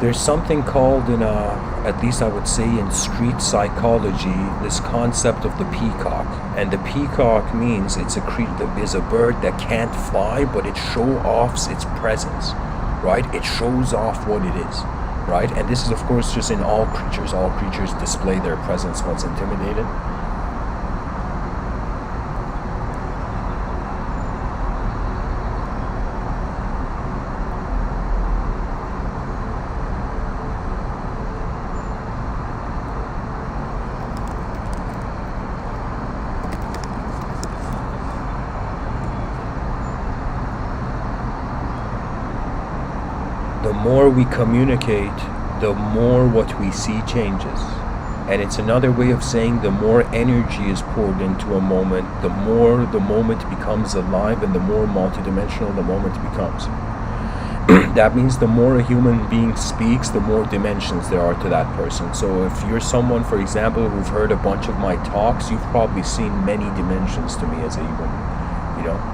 There's something called at least I would say in street psychology, this concept of the peacock. And the peacock means it's a bird that can't fly, but it shows off its presence, right? It shows off what it is, right? And this is, of course, just in all creatures. All creatures display their presence once intimidated. The more we communicate, the more what we see changes. And it's another way of saying the more energy is poured into a moment, the more the moment becomes alive and the more multidimensional the moment becomes. That means the more a human being speaks, the more dimensions there are to that person. So if you're someone, for example, who've heard a bunch of my talks, you've probably seen many dimensions to me as a human, you know.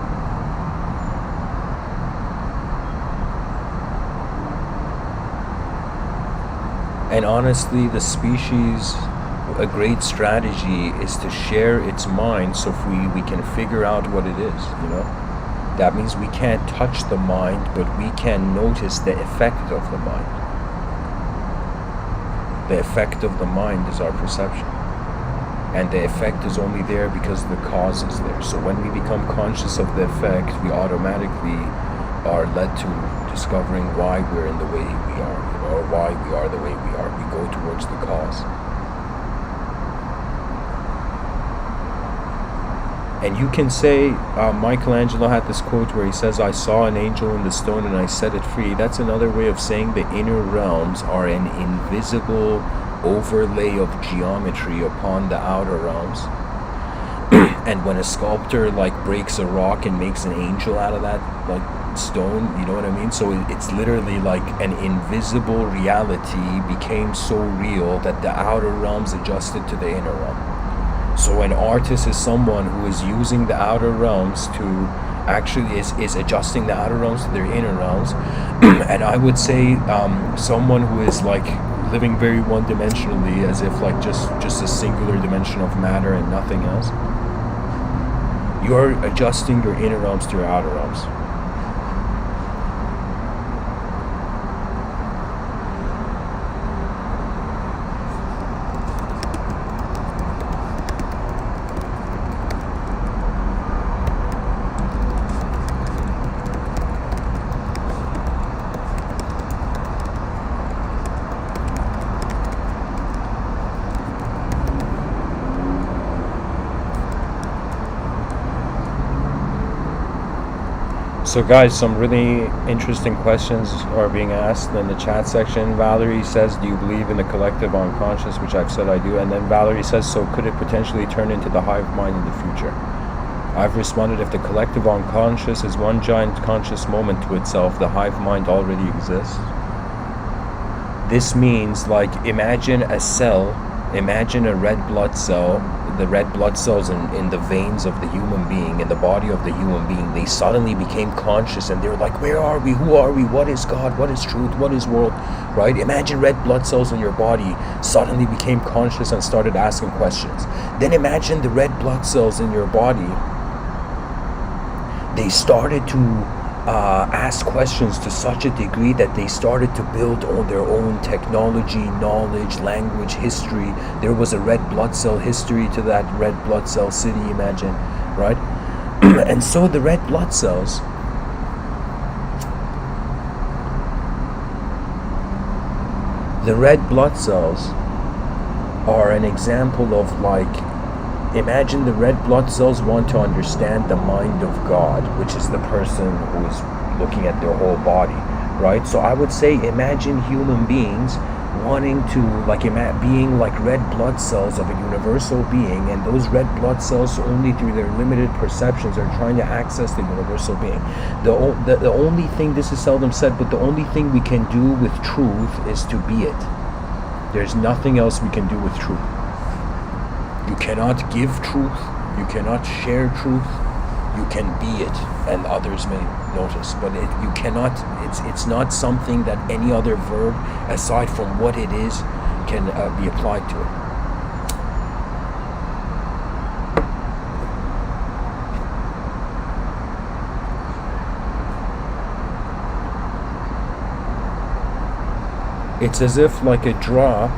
And honestly, the species, a great strategy is to share its mind so we can figure out what it is, you know. That means we can't touch the mind, but we can notice the effect of the mind. The effect of the mind is our perception. And the effect is only there because the cause is there. So when we become conscious of the effect, we automatically are led to discovering why we're in the way we are, you know, or why we are the way we are. We go towards the cause. And you can say, Michelangelo had this quote where he says, I saw an angel in the stone and I set it free. That's another way of saying the inner realms are an invisible overlay of geometry upon the outer realms. And when a sculptor like breaks a rock and makes an angel out of that like stone, you know what I mean? So it's literally like an invisible reality became so real that the outer realms adjusted to the inner realm. So an artist is someone who is using the outer realms to actually is adjusting the outer realms to their inner realms. And I would say someone who is like living very one-dimensionally, as if like just a singular dimension of matter and nothing else. You're adjusting your inner realms to your outer realms. So guys, some really interesting questions are being asked in the chat section. Valerie says, do you believe in the collective unconscious? Which I've said I do. And then Valerie says, so could it potentially turn into the hive mind in the future? I've responded, if the collective unconscious is one giant conscious moment to itself, the hive mind already exists. This means, like, imagine a cell, imagine a red blood cell, the red blood cells in the veins of the human being, in the body of the human being, they suddenly became conscious and they were like, where are we? Who are we? What is God? What is truth? What is world? Right? Imagine red blood cells in your body suddenly became conscious and started asking questions. Then imagine the red blood cells in your body, they started to ask questions to such a degree that they started to build on their own technology, knowledge, language, history. There was a red blood cell history to that red blood cell city, imagine, right? And so the red blood cells, are an example of, like, imagine the red blood cells want to understand the mind of God, which is the person who is looking at their whole body, right? So I would say, imagine human beings wanting to, like, being like red blood cells of a universal being, and those red blood cells, only through their limited perceptions, are trying to access the universal being. The only thing, this is seldom said, but the only thing we can do with truth is to be it. There's nothing else we can do with truth. You cannot give truth, you cannot share truth, you can be it, and others may notice, but you cannot, it's not something that any other verb, aside from what it is, can be applied to it. It's as if, like a drop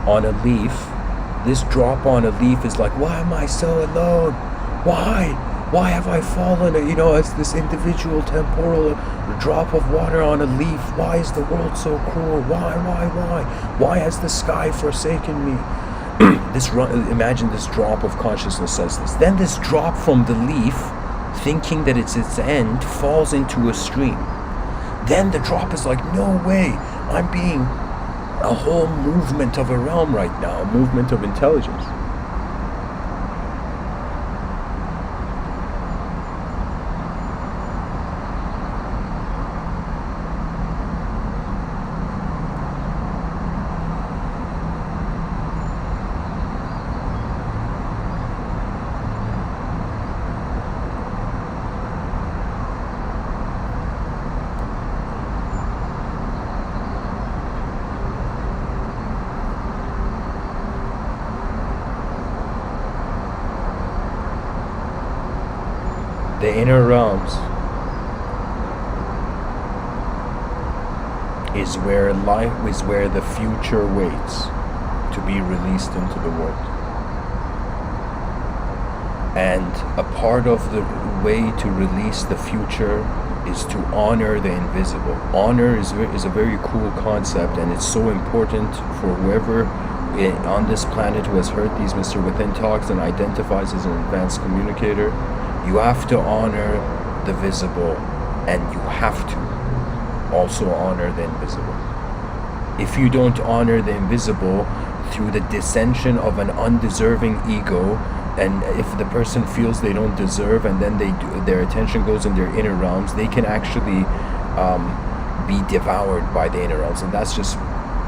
on a leaf. This drop on a leaf is like, why am I so alone? Why have I fallen, as this individual temporal drop of water on a leaf? Why is the world so cruel? Why has the sky forsaken me? Imagine this drop of consciousness says this. Then this drop from the leaf, thinking that it's its end, falls into a stream. Then the drop is like, no way, I'm being a whole movement of a realm right now, a movement of intelligence. The inner realms is where the future waits to be released into the world. And a part of the way to release the future is to honor the invisible. Honor is a very cool concept, and it's so important for whoever on this planet who has heard these Mr. Within talks and identifies as an advanced communicator, you have to honor the visible, and you have to also honor the invisible. If you don't honor the invisible through the dissension of an undeserving ego, and if the person feels they don't deserve, and then their attention goes in their inner realms, they can actually be devoured by the inner realms. And that's just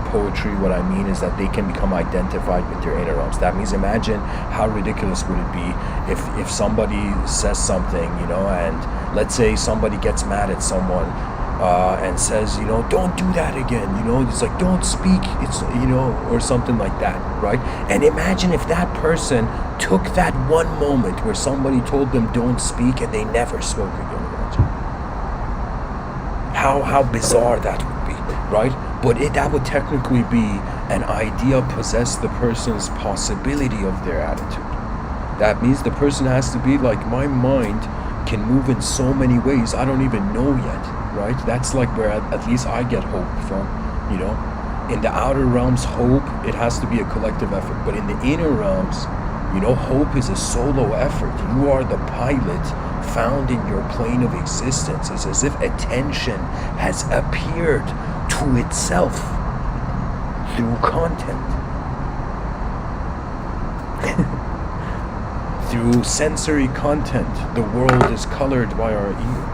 poetry. What I mean is that they can become identified with their inner realms. That means, imagine how ridiculous would it be if somebody says something, and let's say somebody gets mad at someone and says, don't do that again, it's like, don't speak, it's, or something like that, right? And imagine if that person took that one moment where somebody told them don't speak and they never spoke again. Imagine how bizarre that would be, right? But that would technically be an idea possess the person's possibility of their attitude. That means the person has to be like, my mind can move in so many ways I don't even know yet, right? That's like where at least I get hope from, In the outer realms, hope, it has to be a collective effort. But in the inner realms, hope is a solo effort. You are the pilot found in your plane of existence. It's as if attention has appeared to itself through content. Through sensory content, the world is colored by our ear.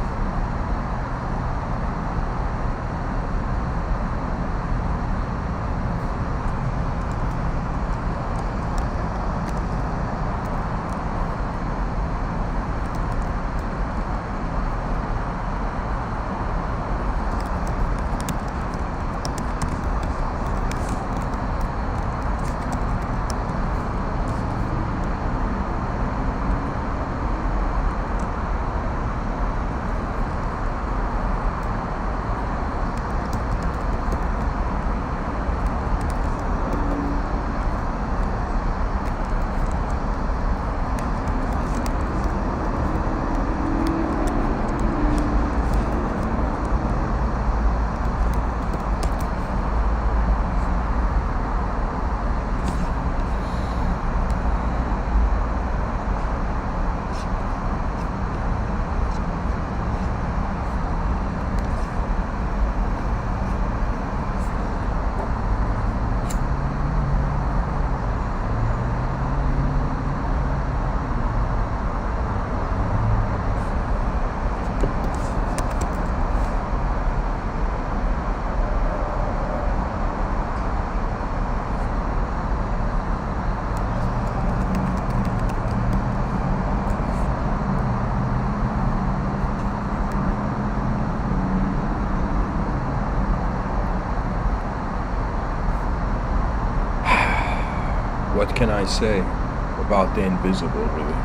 What can I say about the invisible, really?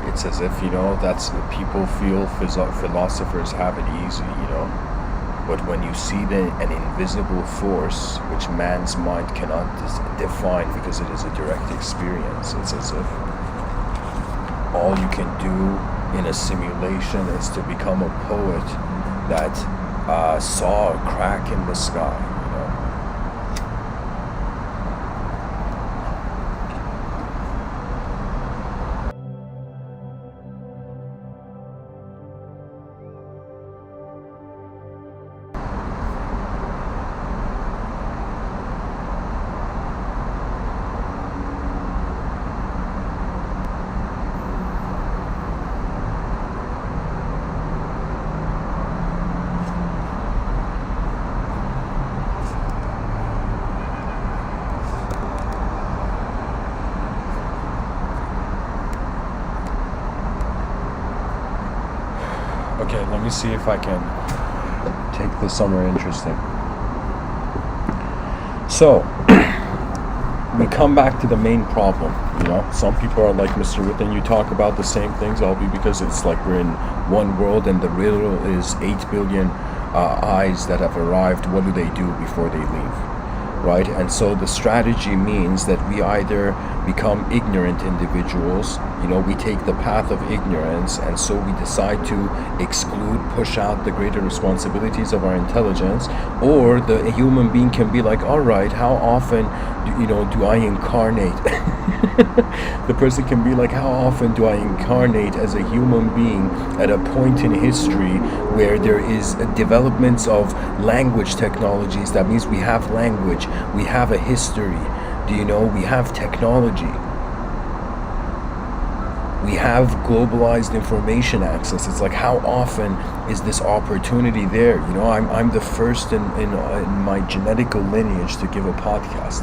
It's as if, that's people feel philosophers have it easy, But when you see an invisible force, which man's mind cannot define because it is a direct experience, it's as if all you can do in a simulation is to become a poet that saw a crack in the sky. Okay, let me see if I can take this somewhere interesting. So, we come back to the main problem, Some people are like, Mr. Within, you talk about the same things, all because it's like we're in one world and the riddle is 8 billion eyes that have arrived. What do they do before they leave? right? And so the strategy means that we either become ignorant individuals, we take the path of ignorance, and so we decide to exclude, push out the greater responsibilities of our intelligence, or the human being can be like, all right, how often do I incarnate? The person can be like, how often do I incarnate as a human being at a point in history where there is developments of language technologies? That means we have language, we have a history, we have technology, we have globalized information access. It's like, how often is this opportunity there? I'm the first in my genetical lineage to give a podcast.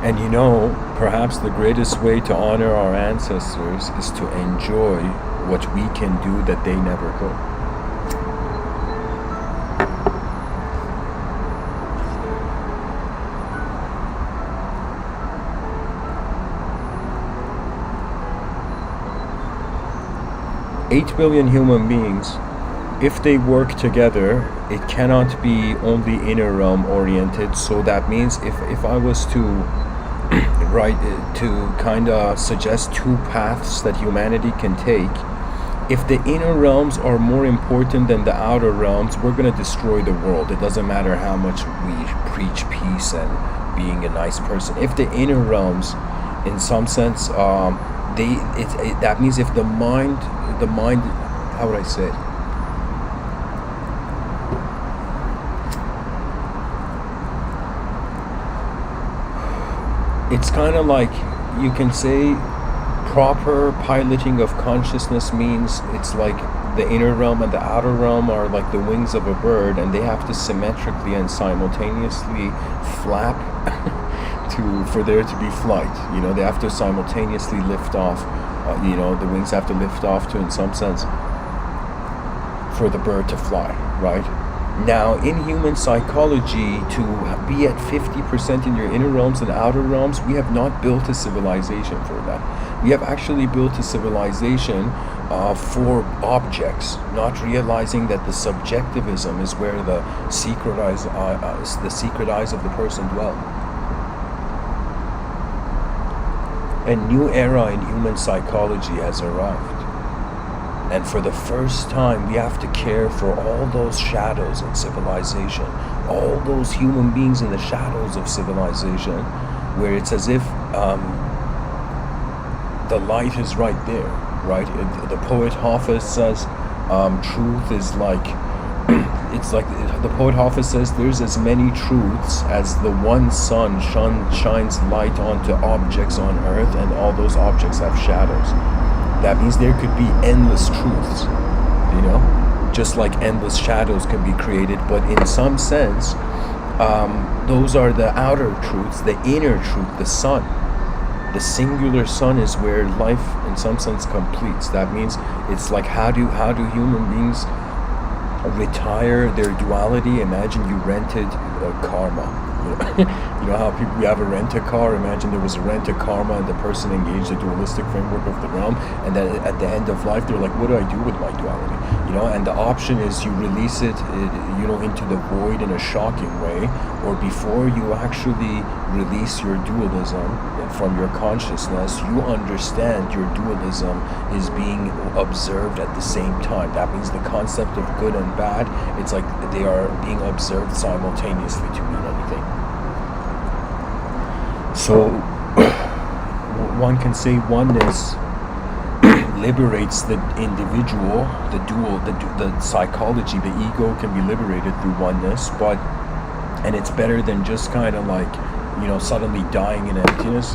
And perhaps the greatest way to honor our ancestors is to enjoy what we can do that they never could. $8 billion human beings, if they work together, it cannot be only inner realm oriented. So that means if I was to to kind of suggest two paths that humanity can take, if the inner realms are more important than the outer realms, we're going to destroy the world. It doesn't matter how much we preach peace and being a nice person. If the inner realms, in some sense, that means if the mind, how would I say it? It's kind of like, you can say, proper piloting of consciousness means it's like the inner realm and the outer realm are like the wings of a bird, and they have to symmetrically and simultaneously flap for there to be flight. They have to simultaneously lift off. The wings have to lift off to, in some sense, for the bird to fly, right? Now, in human psychology, to be at 50% in your inner realms and outer realms, we have not built a civilization for that. We have actually built a civilization for objects, not realizing that the subjectivism is where the secret eyes of the person dwell. A new era in human psychology has arrived. And for the first time, we have to care for all those shadows in civilization, all those human beings in the shadows of civilization, where it's as if the light is right there, right? The poet Hafiz says, truth is like, it's like, the poet Hafiz says, there's as many truths as the one sun shines light onto objects on earth, and all those objects have shadows. That means there could be endless truths, just like endless shadows can be created. But in some sense, those are the outer truths. The inner truth, the sun, the singular sun, is where life, in some sense, completes. That means it's like, how do human beings retire their duality? Imagine you rented karma. How we have a rent-a-car. Imagine there was a rent-a-karma and the person engaged the dualistic framework of the realm, and then at the end of life they're like, what do I do with my duality? And the option is you release it into the void in a shocking way, or before you actually release your dualism from your consciousness, you understand your dualism is being observed at the same time. That means the concept of good and bad, it's like they are being observed simultaneously to mean anything. So one can say oneness liberates the individual, the psychology, the ego can be liberated through oneness, and it's better than just kind of like, suddenly dying in emptiness,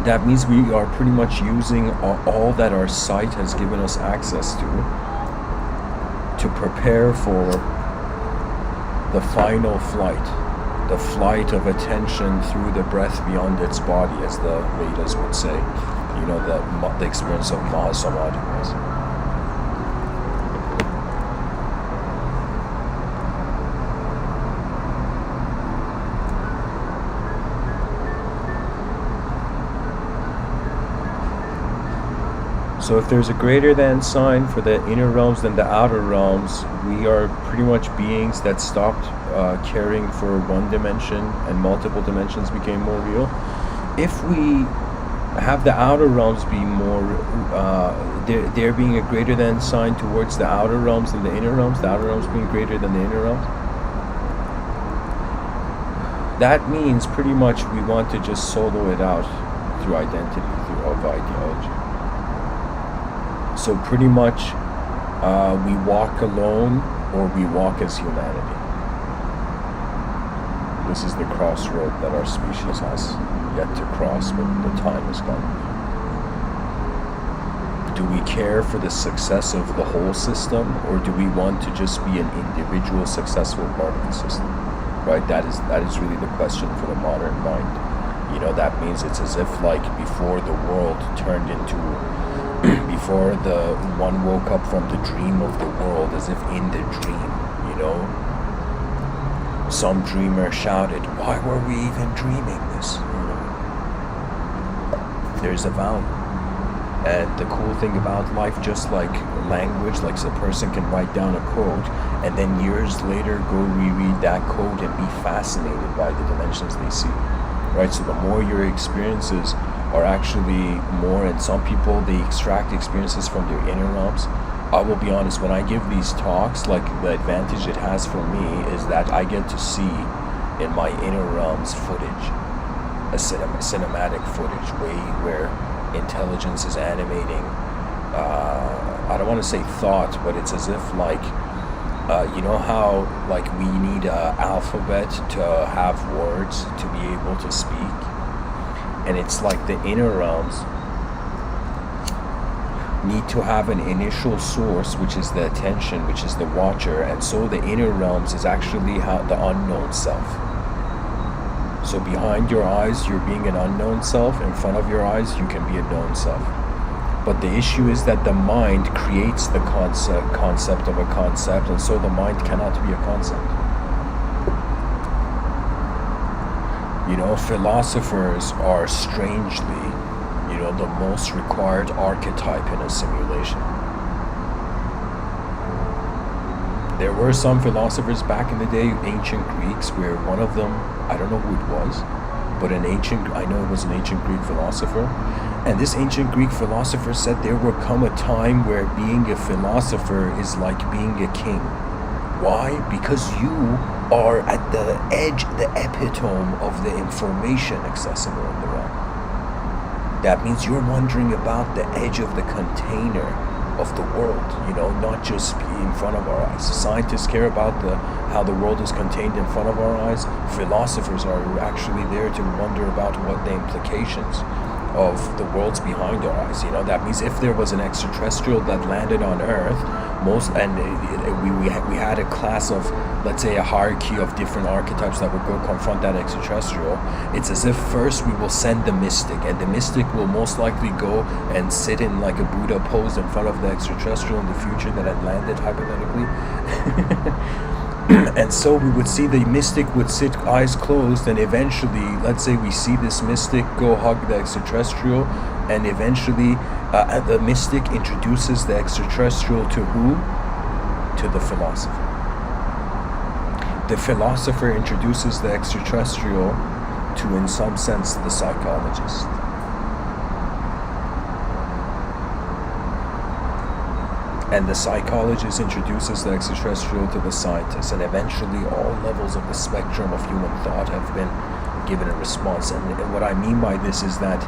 That means we are pretty much using all that our sight has given us access to prepare for the final flight, the flight of attention through the breath beyond its body, as the Vedas would say. The experience of Mahasamadhi was. So if there's a greater than sign for the inner realms than the outer realms, we are pretty much beings that stopped caring for one dimension and multiple dimensions became more real. If we have the outer realms be more, there being a greater than sign towards the outer realms than the inner realms, the outer realms being greater than the inner realms, that means pretty much we want to just solo it out through identity, through ideology. So pretty much we walk alone or we walk as humanity. This is the crossroad that our species has yet to cross, but the time is coming. Do we care for the success of the whole system, or do we want to just be an individual successful part of the system? Right? That is really the question for the modern mind. You know, that means it's as if like before the world turned into, before the one woke up from the dream of the world, as if in the dream, you know, some dreamer shouted, "Why were we even dreaming this?" You know, there's a value. And the cool thing about life, just like language, like a person can write down a code and then years later go reread that code and be fascinated by the dimensions they see, right? So the more your experiences are actually more, and some people, they extract experiences from their inner realms. I will be honest, when I give these talks, like the advantage it has for me is that I get to see in my inner realms footage, a cinematic footage, way where intelligence is animating, I don't want to say thought, but it's as if like, you know how like we need an alphabet to have words to be able to speak, and it's like the inner realms need to have an initial source, which is the attention, which is the watcher, and so the inner realms is actually how the unknown self. So behind your eyes, you're being an unknown self. In front of your eyes, you can be a known self. But the issue is that the mind creates the concept of a concept, and so the mind cannot be a concept. You know, philosophers are strangely, you know, the most required archetype in a simulation. There were some philosophers back in the day, ancient Greeks, where one of them, I don't know who it was, but I know it was an ancient Greek philosopher, and this ancient Greek philosopher said there will come a time where being a philosopher is like being a king. Why? Because you are at the edge, the epitome of the information accessible in the realm. That means you're wondering about the edge of the container of the world, you know, not just in front of our eyes. Scientists care about how the world is contained in front of our eyes. Philosophers are actually there to wonder about what the implications of the worlds behind our eyes. You know, that means if there was an extraterrestrial that landed on Earth, we had a class of, let's say, a hierarchy of different archetypes that would go confront that extraterrestrial. It's as if first we will send the mystic, and the mystic will most likely go and sit in like a Buddha pose in front of the extraterrestrial in the future that had landed, hypothetically. And so we would see the mystic would sit eyes closed, and eventually, let's say we see this mystic go hug the extraterrestrial, and eventually the mystic introduces the extraterrestrial to who? To the philosopher. The philosopher introduces the extraterrestrial to, in some sense, the psychologist. And the psychologist introduces the extraterrestrial to the scientist, and eventually all levels of the spectrum of human thought have been given a response. And what I mean by this is that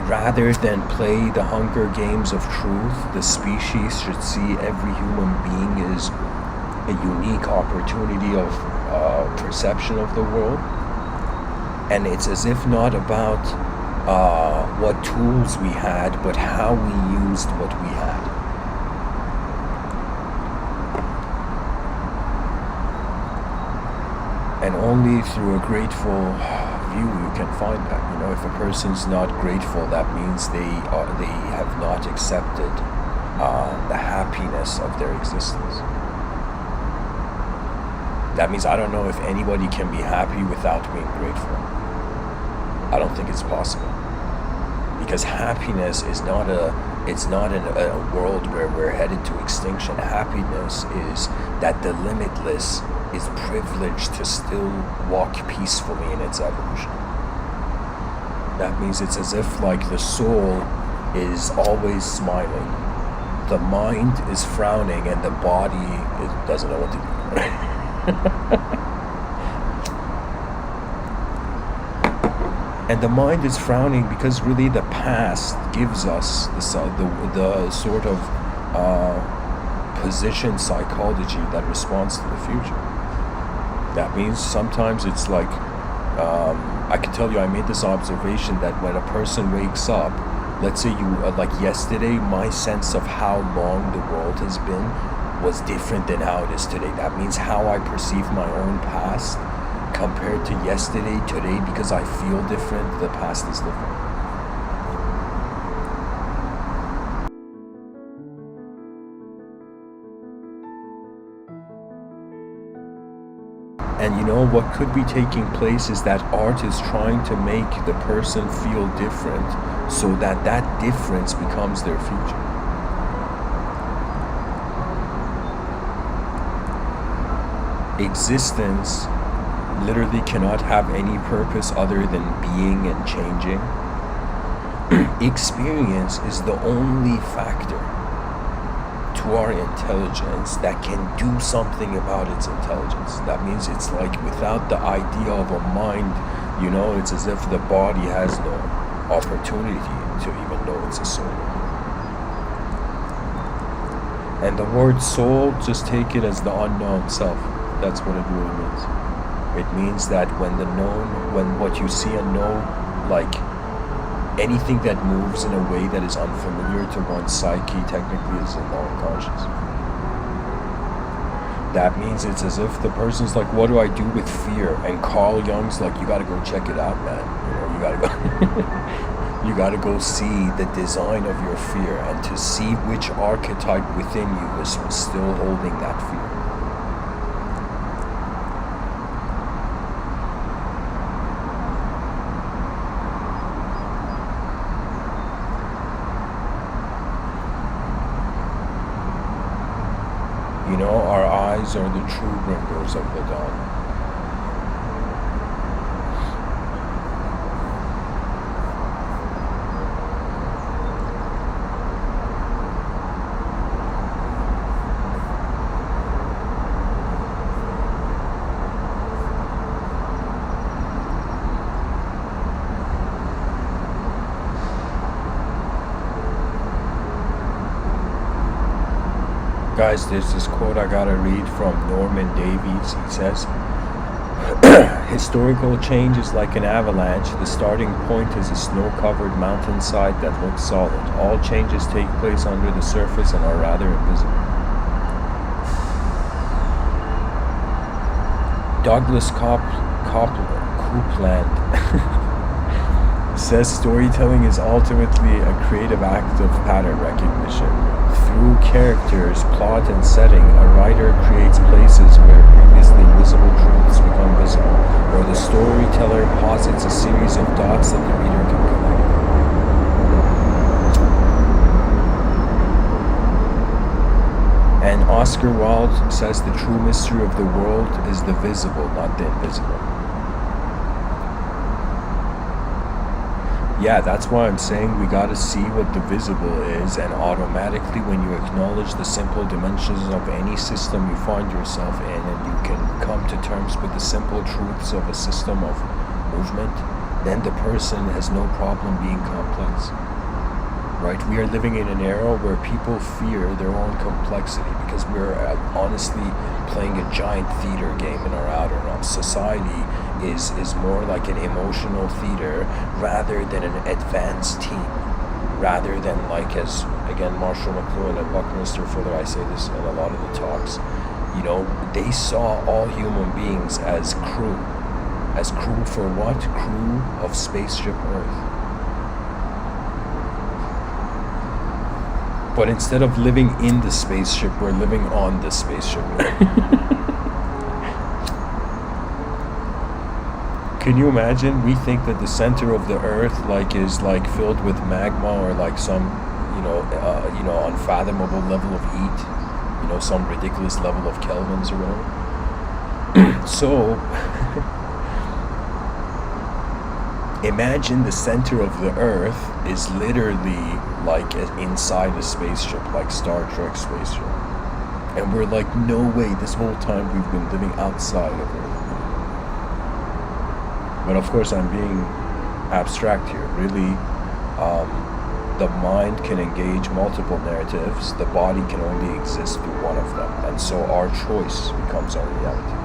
rather than play the Hunger Games of truth, the species should see every human being as a unique opportunity of perception of the world. And it's as if not about what tools we had, but how we used what we had. And only through a grateful view you can find that. You know, if a person's not grateful, that means they have not accepted the happiness of their existence. That means I don't know if anybody can be happy without being grateful. I don't think it's possible. because happiness is not it's not in a world where we're headed to extinction. Happiness is that the limitless is privileged to still walk peacefully in its evolution. That means it's as if like the soul is always smiling, the mind is frowning, and the body doesn't know what to do. And the mind is frowning because really the past gives us the sort of position psychology that responds to the future. That means sometimes it's like, I can tell you, I made this observation that when a person wakes up, let's say you, like yesterday, my sense of how long the world has been was different than how it is today. That means how I perceive my own past compared to yesterday, today, because I feel different, the past is different. And you know, what could be taking place is that art is trying to make the person feel different so that that difference becomes their future. Existence literally cannot have any purpose other than being and changing. Experience is the only factor to our intelligence that can do something about its intelligence. That means it's like without the idea of a mind, you know, it's as if the body has no opportunity to even know it's a soul. And the word soul, just take it as the unknown self. That's what it really means. It means that when the known, when what you see and know, like anything that moves in a way that is unfamiliar to one's psyche, technically is non-conscious. That means it's as if the person's like, what do I do with fear? And Carl Jung's like, you gotta go check it out, man. You know, you gotta go you gotta go see the design of your fear and to see which archetype within you is still holding that fear. You know, our eyes are the true bringers of the dawn. Guys, there's this quote I gotta read from Norman Davies. He says, historical change is like an avalanche. The starting point is a snow-covered mountainside that looks solid. All changes take place under the surface and are rather invisible. Douglas Coupland says storytelling is ultimately a creative act of pattern recognition. Through characters, plot, and setting, a writer creates places where previously invisible truths become visible, or the storyteller posits a series of dots that the reader can connect. And Oscar Wilde says the true mystery of the world is the visible, not the invisible. Yeah, that's why I'm saying we gotta see what the visible is, and automatically when you acknowledge the simple dimensions of any system you find yourself in, and you can come to terms with the simple truths of a system of movement, then the person has no problem being complex. Right? We are living in an era where people fear their own complexity because we're honestly playing a giant theater game in our outer realm. Society is more like an emotional theater rather than an advanced team. Rather than like, as again Marshall McLuhan and Buckminster Fuller, I say this in a lot of the talks, you know, they saw all human beings as crew. As crew for what? Crew of Spaceship Earth. But instead of living in the spaceship, we're living on the spaceship. Can you imagine? We think that the center of the earth like is like filled with magma or like some, unfathomable level of heat, some ridiculous level of kelvins or whatever. So, imagine the center of the earth is literally like inside a spaceship, like Star Trek spaceship. And we're like, no way, this whole time we've been living outside of it. But of course, I'm being abstract here. Really, the mind can engage multiple narratives. The body can only exist through one of them. And so our choice becomes our reality.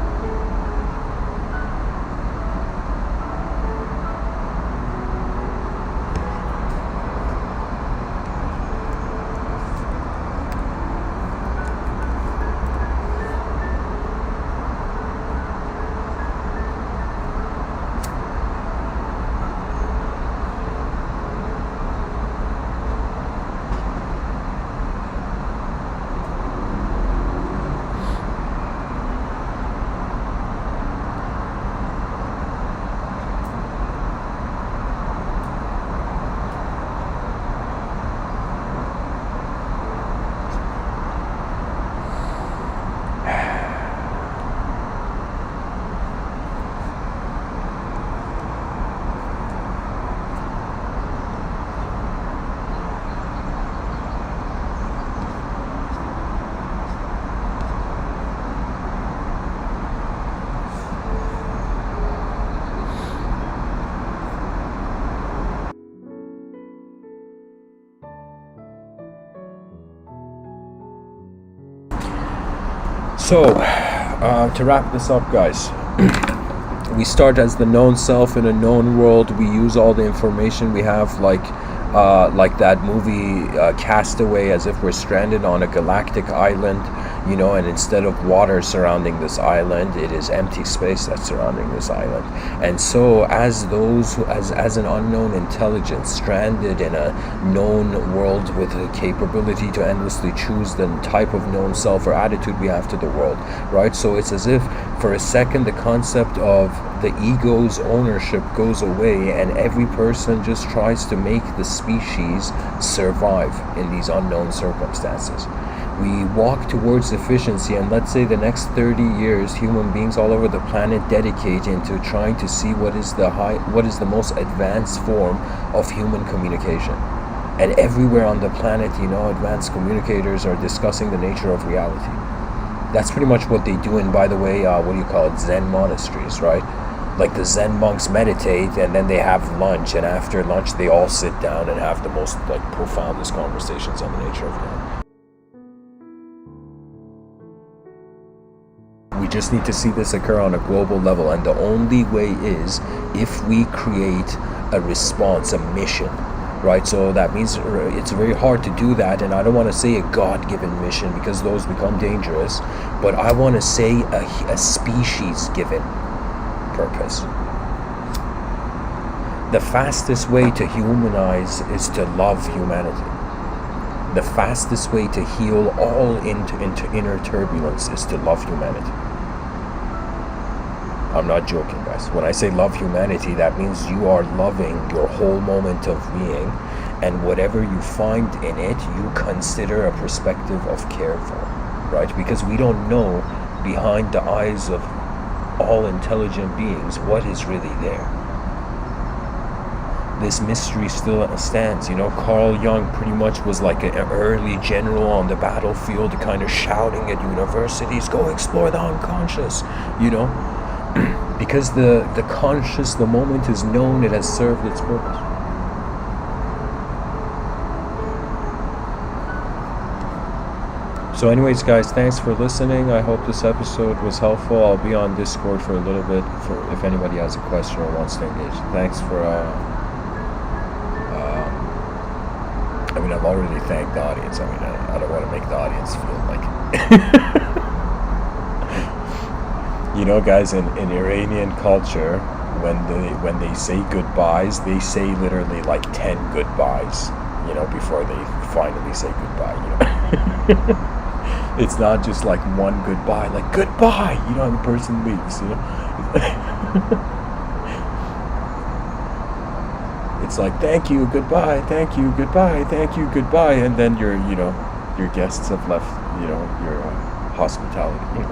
So, to wrap this up, guys, we start as the known self in a known world. We use all the information we have, like that movie Castaway, as if we're stranded on a galactic island, and instead of water surrounding this island, it is empty space that's surrounding this island. And so as an unknown intelligence stranded in a known world with a capability to endlessly choose the type of known self or attitude we have to the world, right? So it's as if for a second the concept of the ego's ownership goes away, and every person just tries to make the species survive in these unknown circumstances. We walk towards efficiency, and let's say the next 30 years human beings all over the planet dedicate into trying to see what is the most advanced form of human communication. And everywhere on the planet, advanced communicators are discussing the nature of reality. That's pretty much what they do in, by the way, Zen monasteries, right? Like the Zen monks meditate, and then they have lunch, and after lunch they all sit down and have the most profoundest conversations on the nature of reality. We just need to see this occur on a global level, and the only way is if we create a response, a mission, right? So that means it's very hard to do that, and I don't want to say a God-given mission because those become dangerous, but I want to say a species-given purpose. The fastest way to humanize is to love humanity. The fastest way to heal all into inner turbulence is to love humanity. I'm not joking, guys. When I say love humanity, that means you are loving your whole moment of being, and whatever you find in it, you consider a perspective of care for, right? Because we don't know behind the eyes of all intelligent beings what is really there. This mystery still stands. Carl Jung pretty much was like an early general on the battlefield, kind of shouting at universities, go explore the unconscious, because the conscious, the moment is known, it has served its purpose. So anyways, guys, thanks for listening. I hope this episode was helpful. I'll be on Discord for a little bit for if anybody has a question or wants to engage. Thanks for I've already thanked the audience. I don't want to make the audience feel like guys, in Iranian culture, when they say goodbyes, they say literally like 10 goodbyes, before they finally say goodbye, It's not just like one goodbye, like goodbye, and the person leaves, it's like, thank you, goodbye, thank you, goodbye, thank you, goodbye, and then your guests have left, your hospitality.